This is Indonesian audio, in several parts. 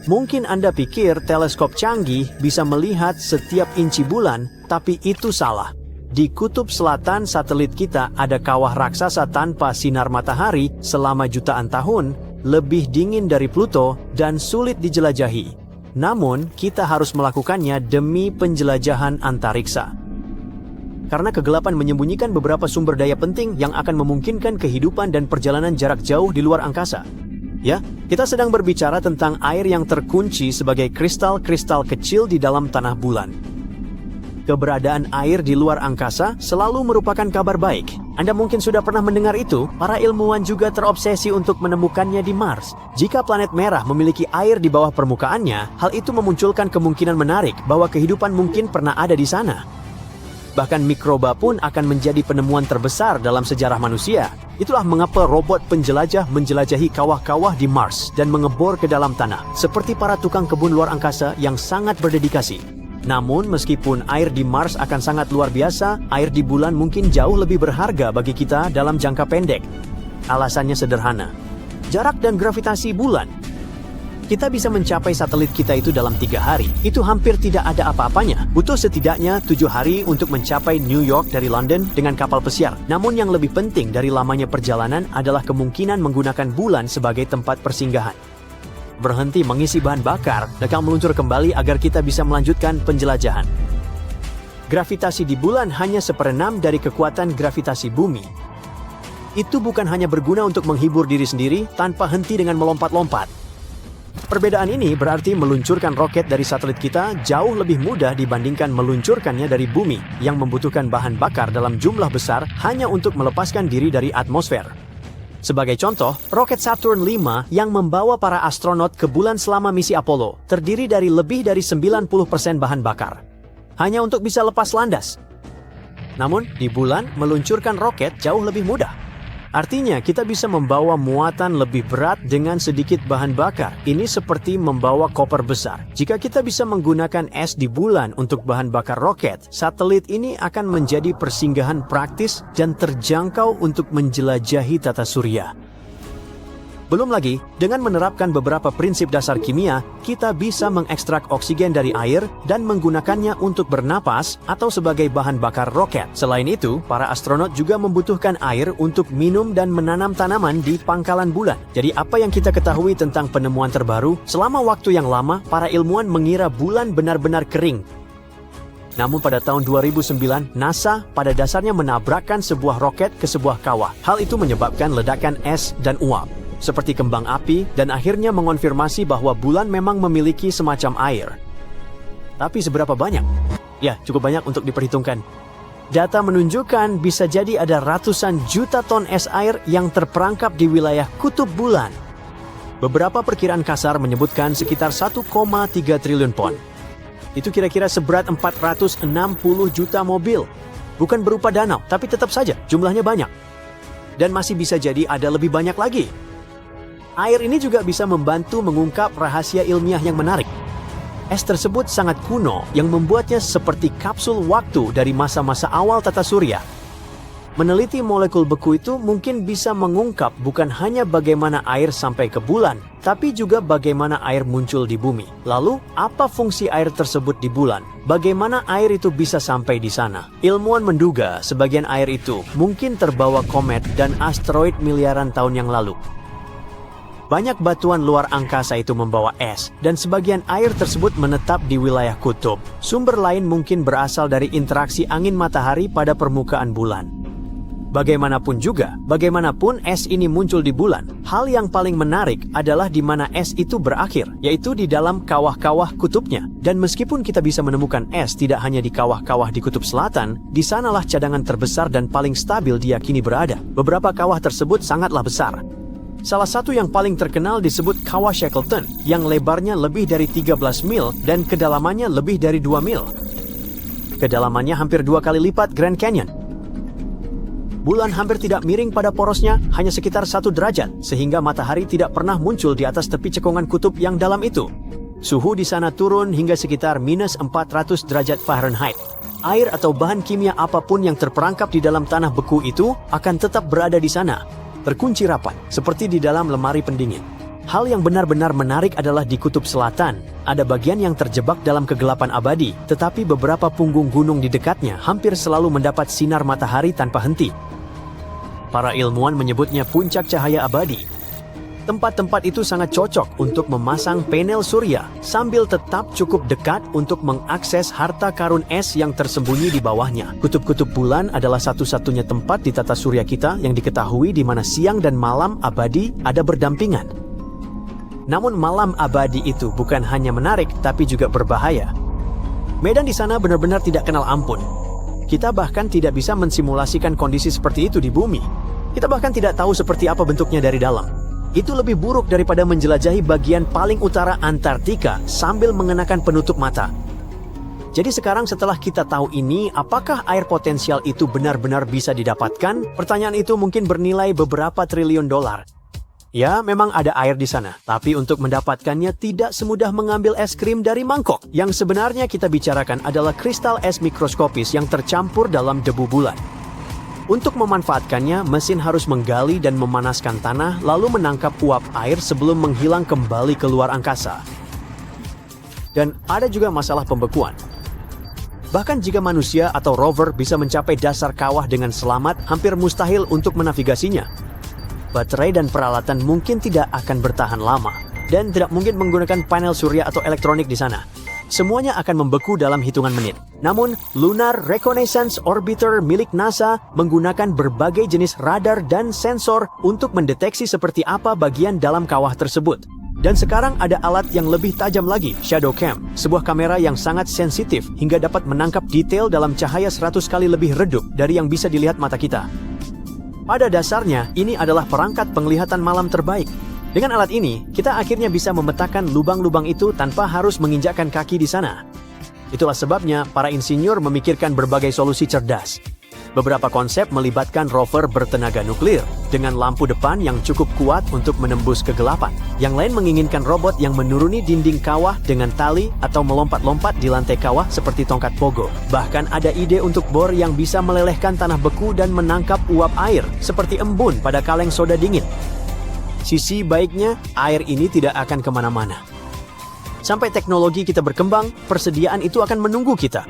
Mungkin Anda pikir teleskop canggih bisa melihat setiap inci bulan, tapi itu salah. Di kutub selatan satelit kita ada kawah raksasa tanpa sinar matahari selama jutaan tahun, lebih dingin dari Pluto dan sulit dijelajahi. Namun, kita harus melakukannya demi penjelajahan antariksa. Karena kegelapan menyembunyikan beberapa sumber daya penting yang akan memungkinkan kehidupan dan perjalanan jarak jauh di luar angkasa. Ya, kita sedang berbicara tentang air yang terkunci sebagai kristal-kristal kecil di dalam tanah bulan. Keberadaan air di luar angkasa selalu merupakan kabar baik. Anda mungkin sudah pernah mendengar itu, para ilmuwan juga terobsesi untuk menemukannya di Mars. Jika planet merah memiliki air di bawah permukaannya, hal itu memunculkan kemungkinan menarik bahwa kehidupan mungkin pernah ada di sana. Bahkan mikroba pun akan menjadi penemuan terbesar dalam sejarah manusia. Itulah mengapa robot penjelajah menjelajahi kawah-kawah di Mars dan mengebor ke dalam tanah, seperti para tukang kebun luar angkasa yang sangat berdedikasi. Namun, meskipun air di Mars akan sangat luar biasa, air di bulan mungkin jauh lebih berharga bagi kita dalam jangka pendek. Alasannya sederhana. Jarak dan gravitasi bulan. Kita bisa mencapai satelit kita itu dalam 3 hari. Itu hampir tidak ada apa-apanya. Butuh setidaknya 7 hari untuk mencapai New York dari London dengan kapal pesiar. Namun yang lebih penting dari lamanya perjalanan adalah kemungkinan menggunakan bulan sebagai tempat persinggahan. Berhenti mengisi bahan bakar, dan meluncur kembali agar kita bisa melanjutkan penjelajahan. Gravitasi di bulan hanya 1/6 dari kekuatan gravitasi bumi. Itu bukan hanya berguna untuk menghibur diri sendiri tanpa henti dengan melompat-lompat. Perbedaan ini berarti meluncurkan roket dari satelit kita jauh lebih mudah dibandingkan meluncurkannya dari bumi yang membutuhkan bahan bakar dalam jumlah besar hanya untuk melepaskan diri dari atmosfer. Sebagai contoh, roket Saturn V yang membawa para astronot ke bulan selama misi Apollo terdiri dari lebih dari 90% bahan bakar. Hanya untuk bisa lepas landas. Namun, di bulan meluncurkan roket jauh lebih mudah. Artinya, kita bisa membawa muatan lebih berat dengan sedikit bahan bakar. Ini seperti membawa koper besar. Jika kita bisa menggunakan es di bulan untuk bahan bakar roket, satelit ini akan menjadi persinggahan praktis dan terjangkau untuk menjelajahi tata surya. Belum lagi, dengan menerapkan beberapa prinsip dasar kimia, kita bisa mengekstrak oksigen dari air dan menggunakannya untuk bernapas atau sebagai bahan bakar roket. Selain itu, para astronot juga membutuhkan air untuk minum dan menanam tanaman di pangkalan bulan. Jadi apa yang kita ketahui tentang penemuan terbaru? Selama waktu yang lama, para ilmuwan mengira bulan benar-benar kering. Namun pada tahun 2009, NASA pada dasarnya menabrakkan sebuah roket ke sebuah kawah. Hal itu menyebabkan ledakan es dan uap seperti kembang api, dan akhirnya mengonfirmasi bahwa bulan memang memiliki semacam air. Tapi seberapa banyak? Ya, cukup banyak untuk diperhitungkan. Data menunjukkan bisa jadi ada ratusan juta ton es air yang terperangkap di wilayah kutub bulan. Beberapa perkiraan kasar menyebutkan sekitar 1,3 triliun pon. Itu kira-kira seberat 460 juta mobil. Bukan berupa danau, tapi tetap saja jumlahnya banyak. Dan masih bisa jadi ada lebih banyak lagi. Air ini juga bisa membantu mengungkap rahasia ilmiah yang menarik. Es tersebut sangat kuno yang membuatnya seperti kapsul waktu dari masa-masa awal tata surya. Meneliti molekul beku itu mungkin bisa mengungkap bukan hanya bagaimana air sampai ke bulan, tapi juga bagaimana air muncul di bumi. Lalu, apa fungsi air tersebut di bulan? Bagaimana air itu bisa sampai di sana? Ilmuwan menduga sebagian air itu mungkin terbawa komet dan asteroid miliaran tahun yang lalu. Banyak batuan luar angkasa itu membawa es, dan sebagian air tersebut menetap di wilayah kutub. Sumber lain mungkin berasal dari interaksi angin matahari pada permukaan bulan. Bagaimanapun es ini muncul di bulan, hal yang paling menarik adalah di mana es itu berakhir, yaitu di dalam kawah-kawah kutubnya. Dan meskipun kita bisa menemukan es tidak hanya di kawah-kawah di kutub selatan, di sanalah cadangan terbesar dan paling stabil diyakini berada. Beberapa kawah tersebut sangatlah besar. Salah satu yang paling terkenal disebut Kawah Shackleton, yang lebarnya lebih dari 13 mil dan kedalamannya lebih dari 2 mil. Kedalamannya hampir 2 kali lipat Grand Canyon. Bulan hampir tidak miring pada porosnya, hanya sekitar 1 derajat, sehingga matahari tidak pernah muncul di atas tepi cekungan kutub yang dalam itu. Suhu di sana turun hingga sekitar minus 400 derajat Fahrenheit. Air atau bahan kimia apapun yang terperangkap di dalam tanah beku itu akan tetap berada di sana, terkunci rapat, seperti di dalam lemari pendingin. Hal yang benar-benar menarik adalah di kutub selatan. Ada bagian yang terjebak dalam kegelapan abadi, tetapi beberapa punggung gunung di dekatnya hampir selalu mendapat sinar matahari tanpa henti. Para ilmuwan menyebutnya puncak cahaya abadi. Tempat-tempat itu sangat cocok untuk memasang panel surya, sambil tetap cukup dekat untuk mengakses harta karun es yang tersembunyi di bawahnya. Kutub-kutub bulan adalah satu-satunya tempat di tata surya kita yang diketahui di mana siang dan malam abadi ada berdampingan. Namun malam abadi itu bukan hanya menarik, tapi juga berbahaya. Medan di sana benar-benar tidak kenal ampun. Kita bahkan tidak bisa mensimulasikan kondisi seperti itu di bumi. Kita bahkan tidak tahu seperti apa bentuknya dari dalam. Itu lebih buruk daripada menjelajahi bagian paling utara Antartika sambil mengenakan penutup mata. Jadi sekarang setelah kita tahu ini, apakah air potensial itu benar-benar bisa didapatkan? Pertanyaan itu mungkin bernilai beberapa triliun dolar. Ya, memang ada air di sana, tapi untuk mendapatkannya tidak semudah mengambil es krim dari mangkok. Yang sebenarnya kita bicarakan adalah kristal es mikroskopis yang tercampur dalam debu bulan. Untuk memanfaatkannya, mesin harus menggali dan memanaskan tanah, lalu menangkap uap air sebelum menghilang kembali ke luar angkasa. Dan ada juga masalah pembekuan. Bahkan jika manusia atau rover bisa mencapai dasar kawah dengan selamat, hampir mustahil untuk menavigasinya. Baterai dan peralatan mungkin tidak akan bertahan lama, dan tidak mungkin menggunakan panel surya atau elektronik di sana. Semuanya akan membeku dalam hitungan menit. Namun, Lunar Reconnaissance Orbiter milik NASA menggunakan berbagai jenis radar dan sensor untuk mendeteksi seperti apa bagian dalam kawah tersebut. Dan sekarang ada alat yang lebih tajam lagi, Shadow Cam, sebuah kamera yang sangat sensitif hingga dapat menangkap detail dalam cahaya 100 kali lebih redup dari yang bisa dilihat mata kita. Pada dasarnya, ini adalah perangkat penglihatan malam terbaik. Dengan alat ini, kita akhirnya bisa memetakan lubang-lubang itu tanpa harus menginjakkan kaki di sana. Itulah sebabnya para insinyur memikirkan berbagai solusi cerdas. Beberapa konsep melibatkan rover bertenaga nuklir dengan lampu depan yang cukup kuat untuk menembus kegelapan. Yang lain menginginkan robot yang menuruni dinding kawah dengan tali atau melompat-lompat di lantai kawah seperti tongkat pogo. Bahkan ada ide untuk bor yang bisa melelehkan tanah beku dan menangkap uap air seperti embun pada kaleng soda dingin. Sisi baiknya, air ini tidak akan kemana-mana. Sampai teknologi kita berkembang, persediaan itu akan menunggu kita.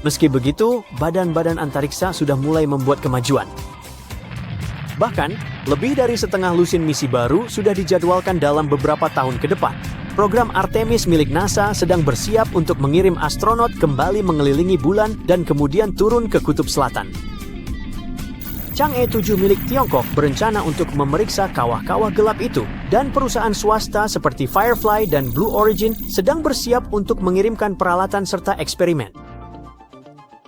Meski begitu, badan-badan antariksa sudah mulai membuat kemajuan. Bahkan, lebih dari setengah lusin misi baru sudah dijadwalkan dalam beberapa tahun ke depan. Program Artemis milik NASA sedang bersiap untuk mengirim astronot kembali mengelilingi bulan dan kemudian turun ke kutub selatan. Chang'e 7 milik Tiongkok berencana untuk memeriksa kawah-kawah gelap itu, dan perusahaan swasta seperti Firefly dan Blue Origin sedang bersiap untuk mengirimkan peralatan serta eksperimen.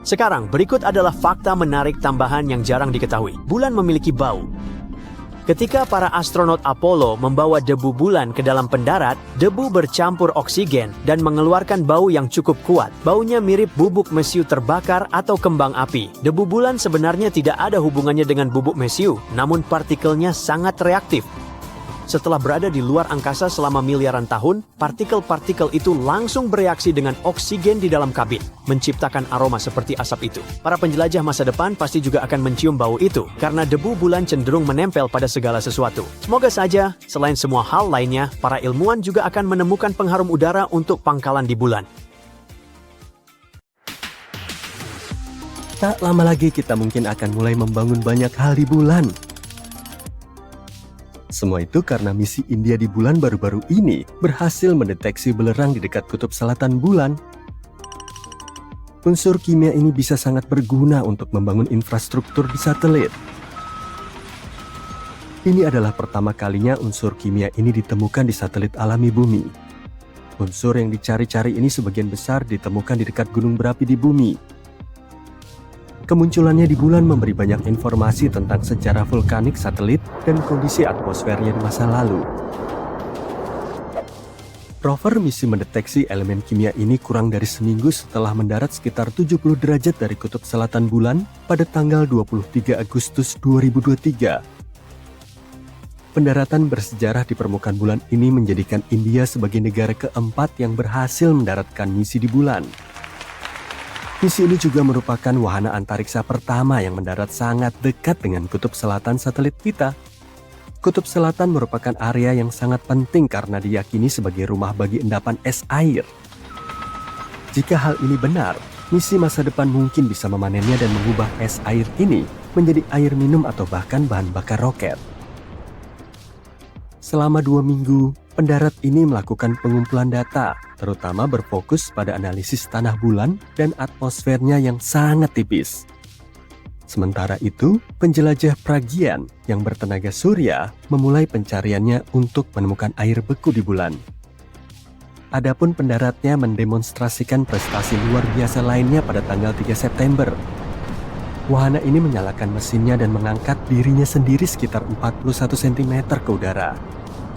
Sekarang, berikut adalah fakta menarik tambahan yang jarang diketahui. Bulan memiliki bau. Ketika para astronot Apollo membawa debu bulan ke dalam pendarat, debu bercampur oksigen dan mengeluarkan bau yang cukup kuat. Baunya mirip bubuk mesiu terbakar atau kembang api. Debu bulan sebenarnya tidak ada hubungannya dengan bubuk mesiu, namun partikelnya sangat reaktif. Setelah berada di luar angkasa selama miliaran tahun, partikel-partikel itu langsung bereaksi dengan oksigen di dalam kabin, menciptakan aroma seperti asap itu. Para penjelajah masa depan pasti juga akan mencium bau itu, karena debu bulan cenderung menempel pada segala sesuatu. Semoga saja, selain semua hal lainnya, para ilmuwan juga akan menemukan pengharum udara untuk pangkalan di bulan. Tak lama lagi kita mungkin akan mulai membangun banyak hal di bulan. Semua itu karena misi India di bulan baru-baru ini berhasil mendeteksi belerang di dekat kutub selatan bulan. Unsur kimia ini bisa sangat berguna untuk membangun infrastruktur di satelit. Ini adalah pertama kalinya unsur kimia ini ditemukan di satelit alami bumi. Unsur yang dicari-cari ini sebagian besar ditemukan di dekat gunung berapi di bumi. Kemunculannya di bulan memberi banyak informasi tentang sejarah vulkanik satelit dan kondisi atmosfernya di masa lalu. Rover misi mendeteksi elemen kimia ini kurang dari seminggu setelah mendarat sekitar 70 derajat dari kutub selatan bulan pada tanggal 23 Agustus 2023. Pendaratan bersejarah di permukaan bulan ini menjadikan India sebagai negara keempat yang berhasil mendaratkan misi di bulan. Misi ini juga merupakan wahana antariksa pertama yang mendarat sangat dekat dengan kutub selatan satelit kita. Kutub Selatan merupakan area yang sangat penting karena diyakini sebagai rumah bagi endapan es air. Jika hal ini benar, misi masa depan mungkin bisa memanennya dan mengubah es air ini menjadi air minum atau bahkan bahan bakar roket. Selama 2 minggu, pendarat ini melakukan pengumpulan data, terutama berfokus pada analisis tanah bulan dan atmosfernya yang sangat tipis. Sementara itu, penjelajah Pragyan yang bertenaga surya memulai pencariannya untuk menemukan air beku di bulan. Adapun pendaratnya mendemonstrasikan prestasi luar biasa lainnya pada tanggal 3 September. Wahana ini menyalakan mesinnya dan mengangkat dirinya sendiri sekitar 41 cm ke udara.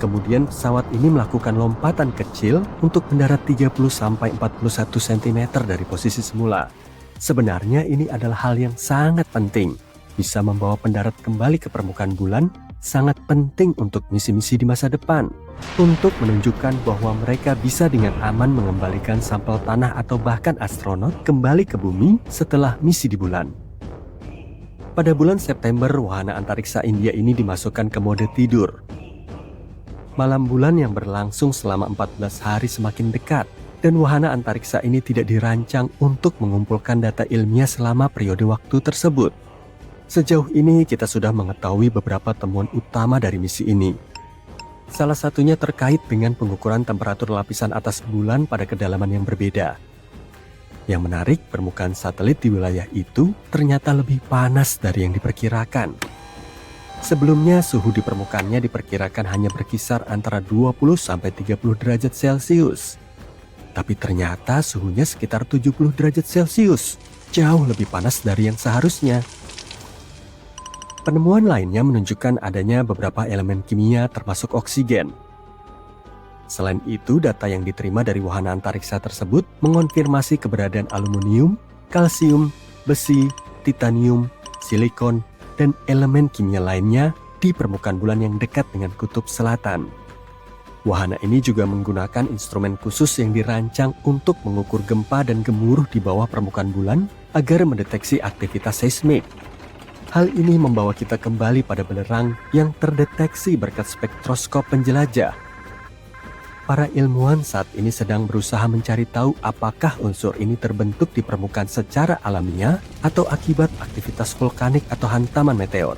Kemudian pesawat ini melakukan lompatan kecil untuk mendarat 30-41 cm dari posisi semula. Sebenarnya ini adalah hal yang sangat penting. Bisa membawa pendarat kembali ke permukaan bulan sangat penting untuk misi-misi di masa depan. Untuk menunjukkan bahwa mereka bisa dengan aman mengembalikan sampel tanah atau bahkan astronot kembali ke bumi setelah misi di bulan. Pada bulan September, wahana antariksa India ini dimasukkan ke mode tidur. Malam bulan yang berlangsung selama 14 hari semakin dekat. Dan wahana antariksa ini tidak dirancang untuk mengumpulkan data ilmiah selama periode waktu tersebut. Sejauh ini kita sudah mengetahui beberapa temuan utama dari misi ini. Salah satunya terkait dengan pengukuran temperatur lapisan atas bulan pada kedalaman yang berbeda. Yang menarik, permukaan satelit di wilayah itu ternyata lebih panas dari yang diperkirakan. Sebelumnya, suhu di permukaannya diperkirakan hanya berkisar antara 20-30 derajat Celcius. Tapi ternyata suhunya sekitar 70 derajat Celcius, jauh lebih panas dari yang seharusnya. Penemuan lainnya menunjukkan adanya beberapa elemen kimia termasuk oksigen. Selain itu, data yang diterima dari wahana antariksa tersebut mengonfirmasi keberadaan aluminium, kalsium, besi, titanium, silikon, dan elemen kimia lainnya di permukaan bulan yang dekat dengan kutub selatan. Wahana ini juga menggunakan instrumen khusus yang dirancang untuk mengukur gempa dan gemuruh di bawah permukaan bulan agar mendeteksi aktivitas seismik. Hal ini membawa kita kembali pada belerang yang terdeteksi berkat spektroskop penjelajah. Para ilmuwan saat ini sedang berusaha mencari tahu apakah unsur ini terbentuk di permukaan secara alamiah atau akibat aktivitas vulkanik atau hantaman meteor.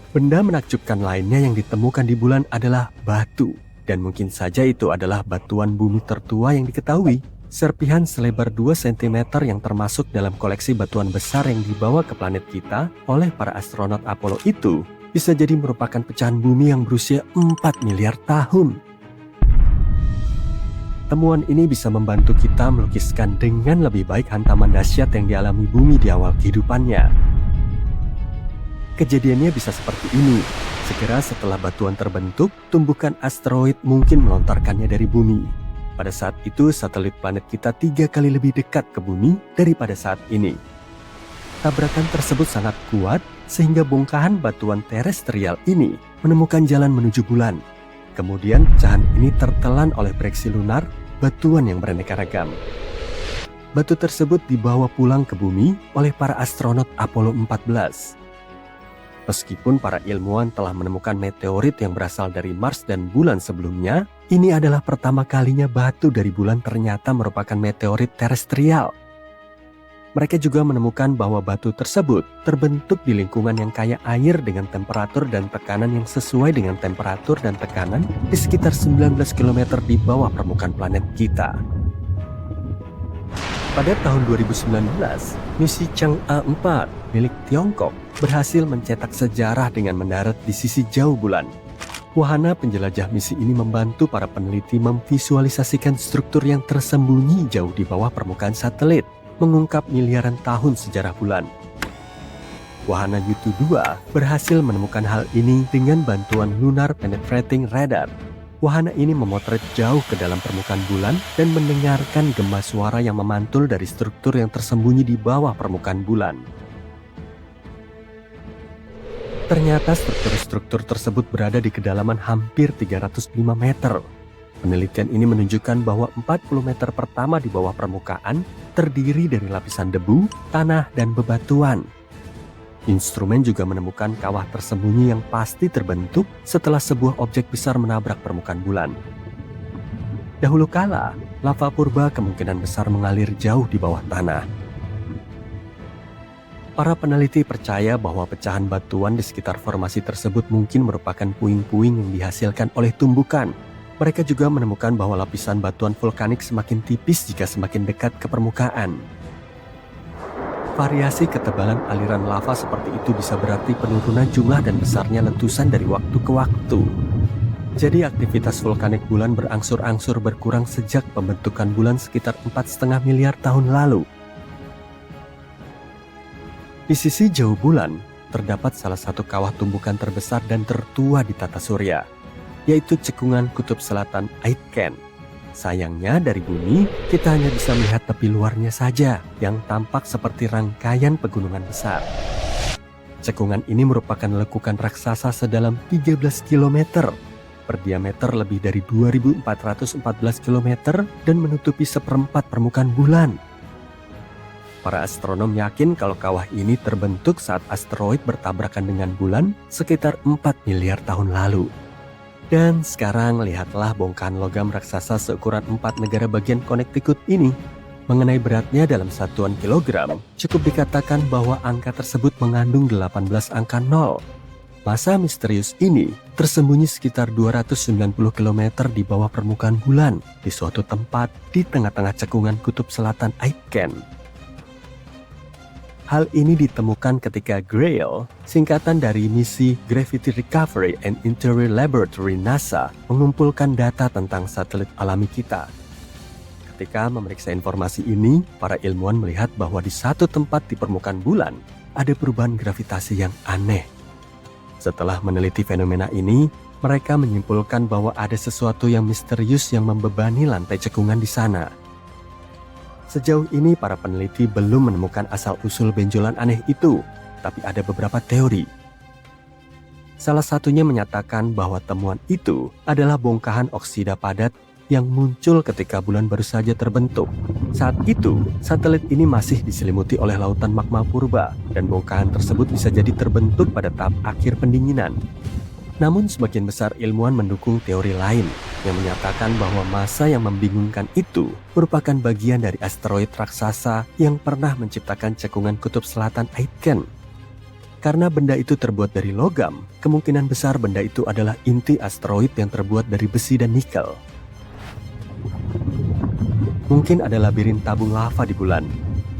Benda menakjubkan lainnya yang ditemukan di bulan adalah batu, dan mungkin saja itu adalah batuan bumi tertua yang diketahui. Serpihan selebar 2 cm yang termasuk dalam koleksi batuan besar yang dibawa ke planet kita oleh para astronot Apollo itu bisa jadi merupakan pecahan bumi yang berusia 4 miliar tahun. Temuan ini bisa membantu kita melukiskan dengan lebih baik hantaman dahsyat yang dialami bumi di awal kehidupannya. Kejadiannya bisa seperti ini. Segera setelah batuan terbentuk, tumbukan asteroid mungkin melontarkannya dari bumi. Pada saat itu, satelit planet kita 3 kali lebih dekat ke bumi daripada saat ini. Tabrakan tersebut sangat kuat sehingga bongkahan batuan terestrial ini menemukan jalan menuju bulan. Kemudian pecahan ini tertelan oleh breksi lunar, batuan yang beraneka ragam. Batu tersebut dibawa pulang ke bumi oleh para astronot Apollo 14. Meskipun para ilmuwan telah menemukan meteorit yang berasal dari Mars dan bulan sebelumnya, ini adalah pertama kalinya batu dari bulan ternyata merupakan meteorit terestrial. Mereka juga menemukan bahwa batu tersebut terbentuk di lingkungan yang kaya air dengan temperatur dan tekanan yang sesuai dengan temperatur dan tekanan di sekitar 19 km di bawah permukaan planet kita. Pada tahun 2019, misi Chang'e 4 milik Tiongkok berhasil mencetak sejarah dengan mendarat di sisi jauh bulan. Wahana penjelajah misi ini membantu para peneliti memvisualisasikan struktur yang tersembunyi jauh di bawah permukaan satelit, mengungkap miliaran tahun sejarah bulan. Wahana Yutu 2 berhasil menemukan hal ini dengan bantuan Lunar Penetrating Radar. Wahana ini memotret jauh ke dalam permukaan bulan dan mendengarkan gema suara yang memantul dari struktur yang tersembunyi di bawah permukaan bulan. Ternyata struktur-struktur tersebut berada di kedalaman hampir 305 meter. Penelitian ini menunjukkan bahwa 40 meter pertama di bawah permukaan terdiri dari lapisan debu, tanah, dan bebatuan. Instrumen juga menemukan kawah tersembunyi yang pasti terbentuk setelah sebuah objek besar menabrak permukaan bulan. Dahulu kala, lava purba kemungkinan besar mengalir jauh di bawah tanah. Para peneliti percaya bahwa pecahan batuan di sekitar formasi tersebut mungkin merupakan puing-puing yang dihasilkan oleh tumbukan. Mereka juga menemukan bahwa lapisan batuan vulkanik semakin tipis jika semakin dekat ke permukaan. Variasi ketebalan aliran lava seperti itu bisa berarti penurunan jumlah dan besarnya letusan dari waktu ke waktu. Jadi aktivitas vulkanik bulan berangsur-angsur berkurang sejak pembentukan bulan sekitar 4,5 miliar tahun lalu. Di sisi jauh bulan, terdapat salah satu kawah tumbukan terbesar dan tertua di tata surya, yaitu cekungan kutub selatan Aitken. Sayangnya dari bumi, kita hanya bisa melihat tepi luarnya saja yang tampak seperti rangkaian pegunungan besar. Cekungan ini merupakan lekukan raksasa sedalam 13 km, berdiameter lebih dari 2.414 km dan menutupi seperempat permukaan bulan. Para astronom yakin kalau kawah ini terbentuk saat asteroid bertabrakan dengan bulan sekitar 4 miliar tahun lalu. Dan sekarang lihatlah bongkahan logam raksasa seukuran 4 negara bagian Connecticut ini. Mengenai beratnya dalam satuan kilogram, cukup dikatakan bahwa angka tersebut mengandung 18 angka 0. Massa misterius ini tersembunyi sekitar 290 km di bawah permukaan bulan di suatu tempat di tengah-tengah cekungan kutub selatan Aitken. Hal ini ditemukan ketika GRAIL, singkatan dari misi Gravity Recovery and Interior Laboratory NASA, mengumpulkan data tentang satelit alami kita. Ketika memeriksa informasi ini, para ilmuwan melihat bahwa di satu tempat di permukaan bulan ada perubahan gravitasi yang aneh. Setelah meneliti fenomena ini, mereka menyimpulkan bahwa ada sesuatu yang misterius yang membebani lantai cekungan di sana. Sejauh ini para peneliti belum menemukan asal-usul benjolan aneh itu, tapi ada beberapa teori. Salah satunya menyatakan bahwa temuan itu adalah bongkahan oksida padat yang muncul ketika bulan baru saja terbentuk. Saat itu, satelit ini masih diselimuti oleh lautan magma purba, dan bongkahan tersebut bisa jadi terbentuk pada tahap akhir pendinginan. Namun sebagian besar ilmuwan mendukung teori lain yang menyatakan bahwa massa yang membingungkan itu merupakan bagian dari asteroid raksasa yang pernah menciptakan cekungan kutub selatan Aitken. Karena benda itu terbuat dari logam, kemungkinan besar benda itu adalah inti asteroid yang terbuat dari besi dan nikel. Mungkin ada labirin tabung lava di bulan.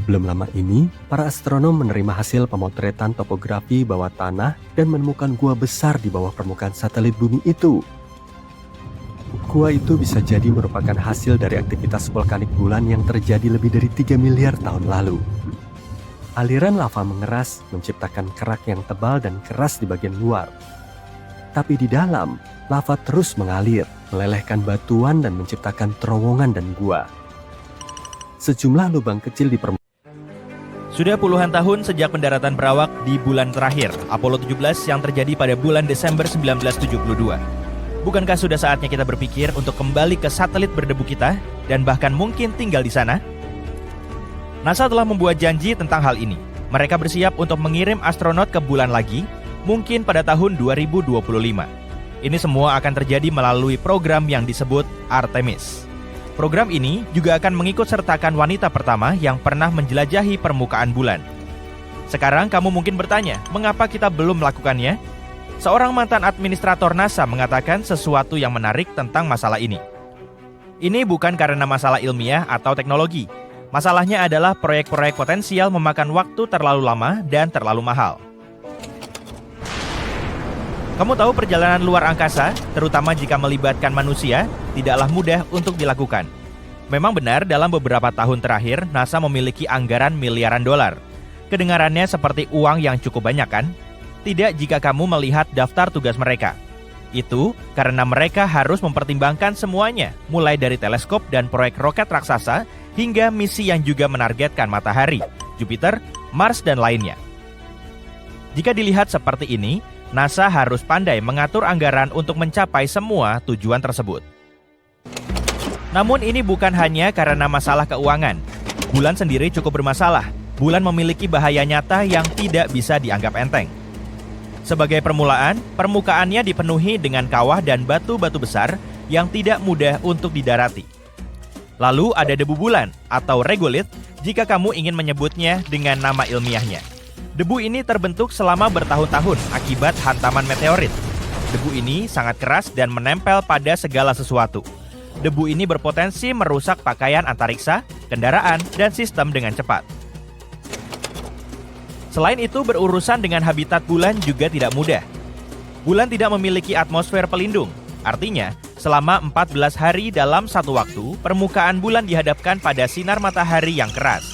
Belum lama ini, para astronom menerima hasil pemotretan topografi bawah tanah dan menemukan gua besar di bawah permukaan satelit bumi itu. Gua itu bisa jadi merupakan hasil dari aktivitas vulkanik bulan yang terjadi lebih dari 3 miliar tahun lalu. Aliran lava mengeras, menciptakan kerak yang tebal dan keras di bagian luar. Tapi di dalam, lava terus mengalir, melelehkan batuan dan menciptakan terowongan dan gua. Sejumlah lubang kecil di permukaan. Sudah puluhan tahun sejak pendaratan perawak di bulan terakhir, Apollo 17 yang terjadi pada bulan Desember 1972. Bukankah sudah saatnya kita berpikir untuk kembali ke satelit berdebu kita dan bahkan mungkin tinggal di sana? NASA telah membuat janji tentang hal ini. Mereka bersiap untuk mengirim astronot ke bulan lagi, mungkin pada tahun 2025. Ini semua akan terjadi melalui program yang disebut Artemis. Program ini juga akan mengikut sertakan wanita pertama yang pernah menjelajahi permukaan bulan. Sekarang kamu mungkin bertanya, mengapa kita belum melakukannya? Seorang mantan administrator NASA mengatakan sesuatu yang menarik tentang masalah ini. Ini bukan karena masalah ilmiah atau teknologi. Masalahnya adalah proyek-proyek potensial memakan waktu terlalu lama dan terlalu mahal. Kamu tahu perjalanan luar angkasa, terutama jika melibatkan manusia, tidaklah mudah untuk dilakukan. Memang benar dalam beberapa tahun terakhir, NASA memiliki anggaran miliaran dolar. Kedengarannya seperti uang yang cukup banyak kan? Tidak jika kamu melihat daftar tugas mereka. Itu karena mereka harus mempertimbangkan semuanya, mulai dari teleskop dan proyek roket raksasa, hingga misi yang juga menargetkan matahari, Jupiter, Mars, dan lainnya. Jika dilihat seperti ini, NASA harus pandai mengatur anggaran untuk mencapai semua tujuan tersebut. Namun ini bukan hanya karena masalah keuangan. Bulan sendiri cukup bermasalah. bulan memiliki bahaya nyata yang tidak bisa dianggap enteng. Sebagai permulaan, permukaannya dipenuhi dengan kawah dan batu-batu besar yang tidak mudah untuk didarati. Lalu ada debu bulan atau regolith jika kamu ingin menyebutnya dengan nama ilmiahnya. Debu ini terbentuk selama bertahun-tahun akibat hantaman meteorit. Debu ini sangat keras dan menempel pada segala sesuatu. Debu ini berpotensi merusak pakaian antariksa, kendaraan, dan sistem dengan cepat. Selain itu, berurusan dengan habitat bulan juga tidak mudah. Bulan tidak memiliki atmosfer pelindung. Artinya, selama 14 hari dalam satu waktu, permukaan bulan dihadapkan pada sinar matahari yang keras.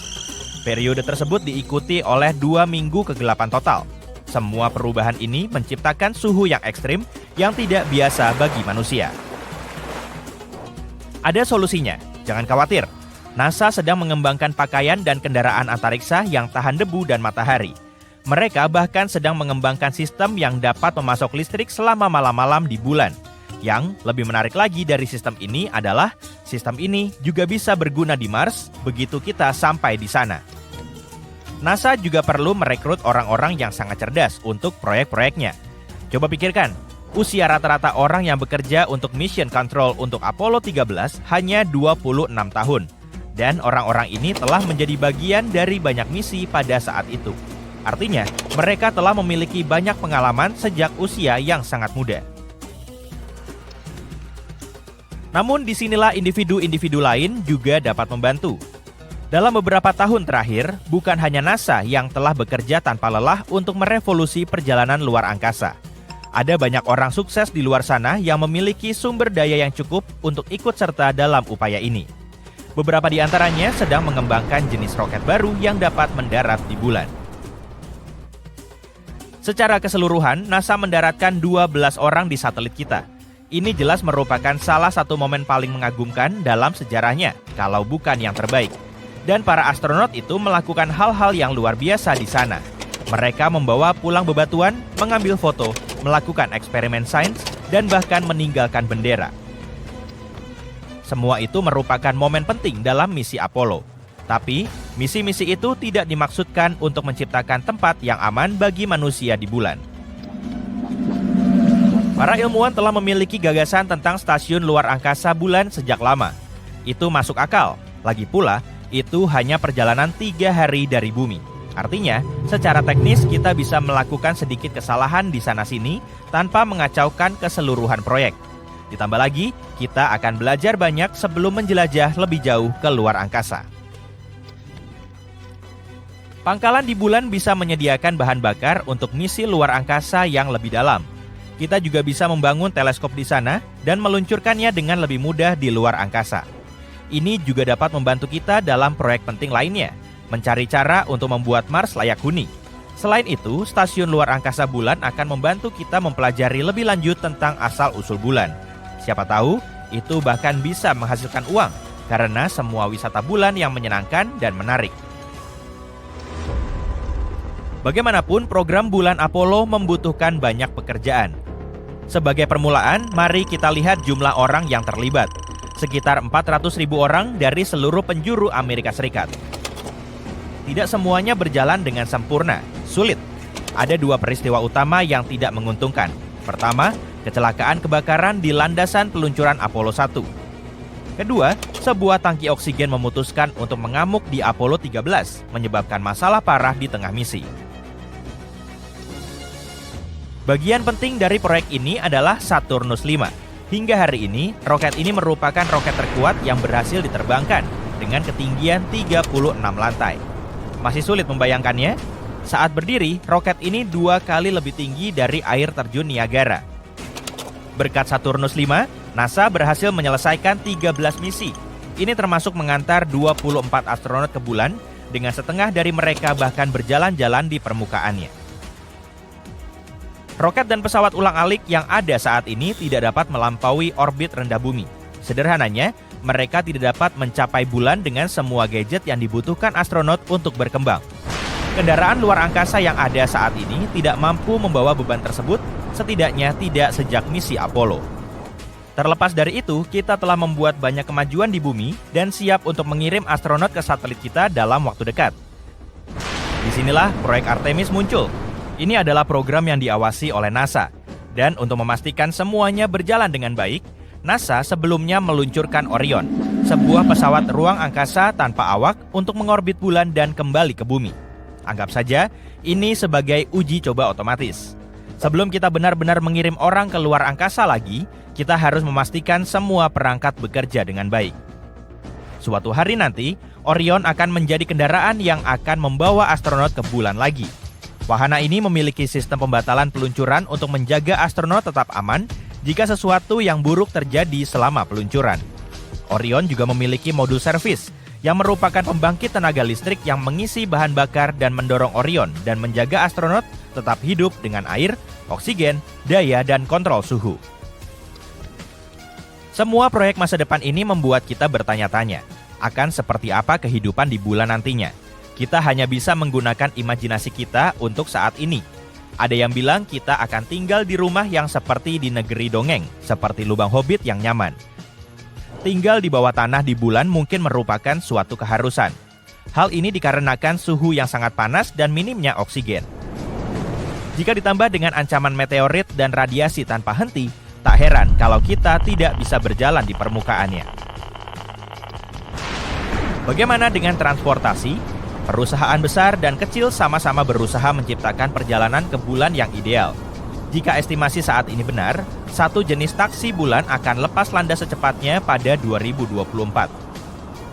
Periode tersebut diikuti oleh 2 minggu kegelapan total. Semua perubahan ini menciptakan suhu yang ekstrim yang tidak biasa bagi manusia. Ada solusinya, jangan khawatir. NASA sedang mengembangkan pakaian dan kendaraan antariksa yang tahan debu dan matahari. Mereka bahkan sedang mengembangkan sistem yang dapat memasok listrik selama malam-malam di bulan. Yang lebih menarik lagi dari sistem ini adalah sistem ini juga bisa berguna di Mars begitu kita sampai di sana. NASA juga perlu merekrut orang-orang yang sangat cerdas untuk proyek-proyeknya. Coba pikirkan, usia rata-rata orang yang bekerja untuk mission control untuk Apollo 13 hanya 26 tahun. Dan orang-orang ini telah menjadi bagian dari banyak misi pada saat itu. Artinya, mereka telah memiliki banyak pengalaman sejak usia yang sangat muda. Namun disinilah individu-individu lain juga dapat membantu. Dalam beberapa tahun terakhir, bukan hanya NASA yang telah bekerja tanpa lelah untuk merevolusi perjalanan luar angkasa. Ada banyak orang sukses di luar sana yang memiliki sumber daya yang cukup untuk ikut serta dalam upaya ini. Beberapa di antaranya sedang mengembangkan jenis roket baru yang dapat mendarat di bulan. Secara keseluruhan, NASA mendaratkan 12 orang di satelit kita. Ini jelas merupakan salah satu momen paling mengagumkan dalam sejarahnya, kalau bukan yang terbaik. Dan para astronot itu melakukan hal-hal yang luar biasa di sana. Mereka membawa pulang bebatuan, mengambil foto, melakukan eksperimen sains, dan bahkan meninggalkan bendera. Semua itu merupakan momen penting dalam misi Apollo. Tapi, misi-misi itu tidak dimaksudkan untuk menciptakan tempat yang aman bagi manusia di bulan. Para ilmuwan telah memiliki gagasan tentang stasiun luar angkasa bulan sejak lama. Itu masuk akal. Lagi pula, itu hanya perjalanan 3 hari dari bumi. Artinya, secara teknis kita bisa melakukan sedikit kesalahan di sana-sini tanpa mengacaukan keseluruhan proyek. Ditambah lagi, kita akan belajar banyak sebelum menjelajah lebih jauh ke luar angkasa. Pangkalan di bulan bisa menyediakan bahan bakar untuk misi luar angkasa yang lebih dalam. Kita juga bisa membangun teleskop di sana dan meluncurkannya dengan lebih mudah di luar angkasa. Ini juga dapat membantu kita dalam proyek penting lainnya, mencari cara untuk membuat Mars layak huni. Selain itu, stasiun luar angkasa bulan akan membantu kita mempelajari lebih lanjut tentang asal-usul bulan. Siapa tahu, itu bahkan bisa menghasilkan uang, karena semua wisata bulan yang menyenangkan dan menarik. Bagaimanapun, program bulan Apollo membutuhkan banyak pekerjaan. Sebagai permulaan, mari kita lihat jumlah orang yang terlibat. Sekitar 400.000 orang dari seluruh penjuru Amerika Serikat. Tidak semuanya berjalan dengan sempurna, sulit. Ada 2 peristiwa utama yang tidak menguntungkan. Pertama, kecelakaan kebakaran di landasan peluncuran Apollo 1. Kedua, sebuah tangki oksigen memutuskan untuk mengamuk di Apollo 13, menyebabkan masalah parah di tengah misi. Bagian penting dari proyek ini adalah Saturnus 5. Hingga hari ini, roket ini merupakan roket terkuat yang berhasil diterbangkan dengan ketinggian 36 lantai. Masih sulit membayangkannya? Saat berdiri, roket ini 2 kali lebih tinggi dari air terjun Niagara. Berkat Saturnus 5, NASA berhasil menyelesaikan 13 misi. Ini termasuk mengantar 24 astronot ke bulan, dengan setengah dari mereka bahkan berjalan-jalan di permukaannya. Roket dan pesawat ulang-alik yang ada saat ini tidak dapat melampaui orbit rendah bumi. Sederhananya, mereka tidak dapat mencapai bulan dengan semua gadget yang dibutuhkan astronot untuk berkembang. Kendaraan luar angkasa yang ada saat ini tidak mampu membawa beban tersebut, setidaknya tidak sejak misi Apollo. Terlepas dari itu, kita telah membuat banyak kemajuan di bumi dan siap untuk mengirim astronot ke satelit kita dalam waktu dekat. Disinilah proyek Artemis muncul. Ini adalah program yang diawasi oleh NASA. Dan untuk memastikan semuanya berjalan dengan baik, NASA sebelumnya meluncurkan Orion, sebuah pesawat ruang angkasa tanpa awak untuk mengorbit bulan dan kembali ke bumi. Anggap saja ini sebagai uji coba otomatis. Sebelum kita benar-benar mengirim orang ke luar angkasa lagi, kita harus memastikan semua perangkat bekerja dengan baik. Suatu hari nanti, Orion akan menjadi kendaraan yang akan membawa astronot ke bulan lagi. Wahana ini memiliki sistem pembatalan peluncuran untuk menjaga astronot tetap aman jika sesuatu yang buruk terjadi selama peluncuran. Orion juga memiliki modul servis yang merupakan pembangkit tenaga listrik yang mengisi bahan bakar dan mendorong Orion dan menjaga astronot tetap hidup dengan air, oksigen, daya, dan kontrol suhu. Semua proyek masa depan ini membuat kita bertanya-tanya akan seperti apa kehidupan di bulan nantinya. Kita hanya bisa menggunakan imajinasi kita untuk saat ini. Ada yang bilang kita akan tinggal di rumah yang seperti di negeri dongeng, seperti lubang hobbit yang nyaman. Tinggal di bawah tanah di bulan mungkin merupakan suatu keharusan. Hal ini dikarenakan suhu yang sangat panas dan minimnya oksigen. Jika ditambah dengan ancaman meteorit dan radiasi tanpa henti, tak heran kalau kita tidak bisa berjalan di permukaannya. Bagaimana dengan transportasi? Perusahaan besar dan kecil sama-sama berusaha menciptakan perjalanan ke bulan yang ideal. Jika estimasi saat ini benar, satu jenis taksi bulan akan lepas landas secepatnya pada 2024.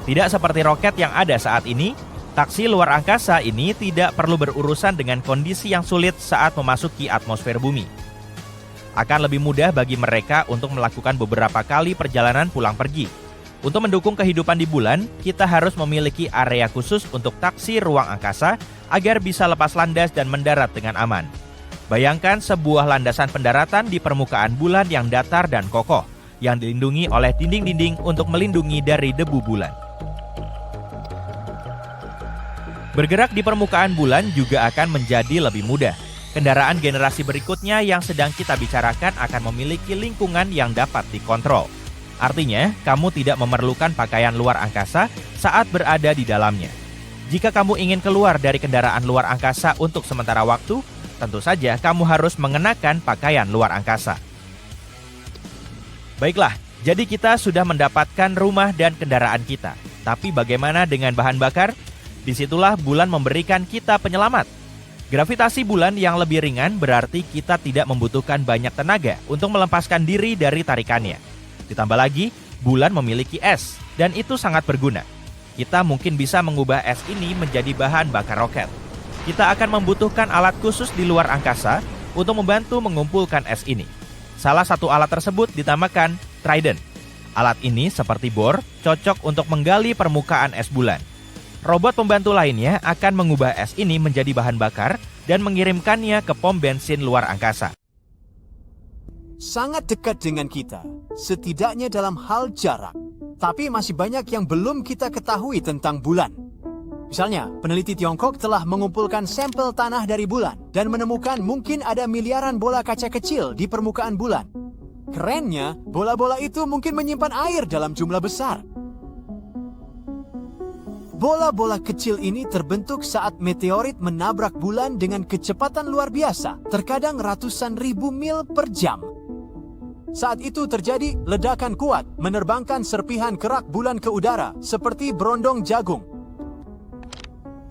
Tidak seperti roket yang ada saat ini, taksi luar angkasa ini tidak perlu berurusan dengan kondisi yang sulit saat memasuki atmosfer bumi. Akan lebih mudah bagi mereka untuk melakukan beberapa kali perjalanan pulang pergi. Untuk mendukung kehidupan di bulan, kita harus memiliki area khusus untuk taksi ruang angkasa agar bisa lepas landas dan mendarat dengan aman. Bayangkan sebuah landasan pendaratan di permukaan bulan yang datar dan kokoh, yang dilindungi oleh dinding-dinding untuk melindungi dari debu bulan. Bergerak di permukaan bulan juga akan menjadi lebih mudah. Kendaraan generasi berikutnya yang sedang kita bicarakan akan memiliki lingkungan yang dapat dikontrol. Artinya, kamu tidak memerlukan pakaian luar angkasa saat berada di dalamnya. Jika kamu ingin keluar dari kendaraan luar angkasa untuk sementara waktu, tentu saja kamu harus mengenakan pakaian luar angkasa. Baiklah, jadi kita sudah mendapatkan rumah dan kendaraan kita. Tapi bagaimana dengan bahan bakar? Disitulah bulan memberikan kita penyelamat. Gravitasi bulan yang lebih ringan berarti kita tidak membutuhkan banyak tenaga untuk melepaskan diri dari tarikannya. Ditambah lagi, bulan memiliki es, dan itu sangat berguna. Kita mungkin bisa mengubah es ini menjadi bahan bakar roket. Kita akan membutuhkan alat khusus di luar angkasa untuk membantu mengumpulkan es ini. Salah satu alat tersebut dinamakan Trident. Alat ini seperti bor, cocok untuk menggali permukaan es bulan. Robot pembantu lainnya akan mengubah es ini menjadi bahan bakar dan mengirimkannya ke pom bensin luar angkasa. Sangat dekat dengan kita, setidaknya dalam hal jarak. Tapi masih banyak yang belum kita ketahui tentang bulan. Misalnya, peneliti Tiongkok telah mengumpulkan sampel tanah dari bulan dan menemukan mungkin ada miliaran bola kaca kecil di permukaan bulan. Kerennya, bola-bola itu mungkin menyimpan air dalam jumlah besar. Bola-bola kecil ini terbentuk saat meteorit menabrak bulan dengan kecepatan luar biasa, terkadang ratusan ribu mil per jam. Saat itu terjadi ledakan kuat, menerbangkan serpihan kerak bulan ke udara, seperti berondong jagung.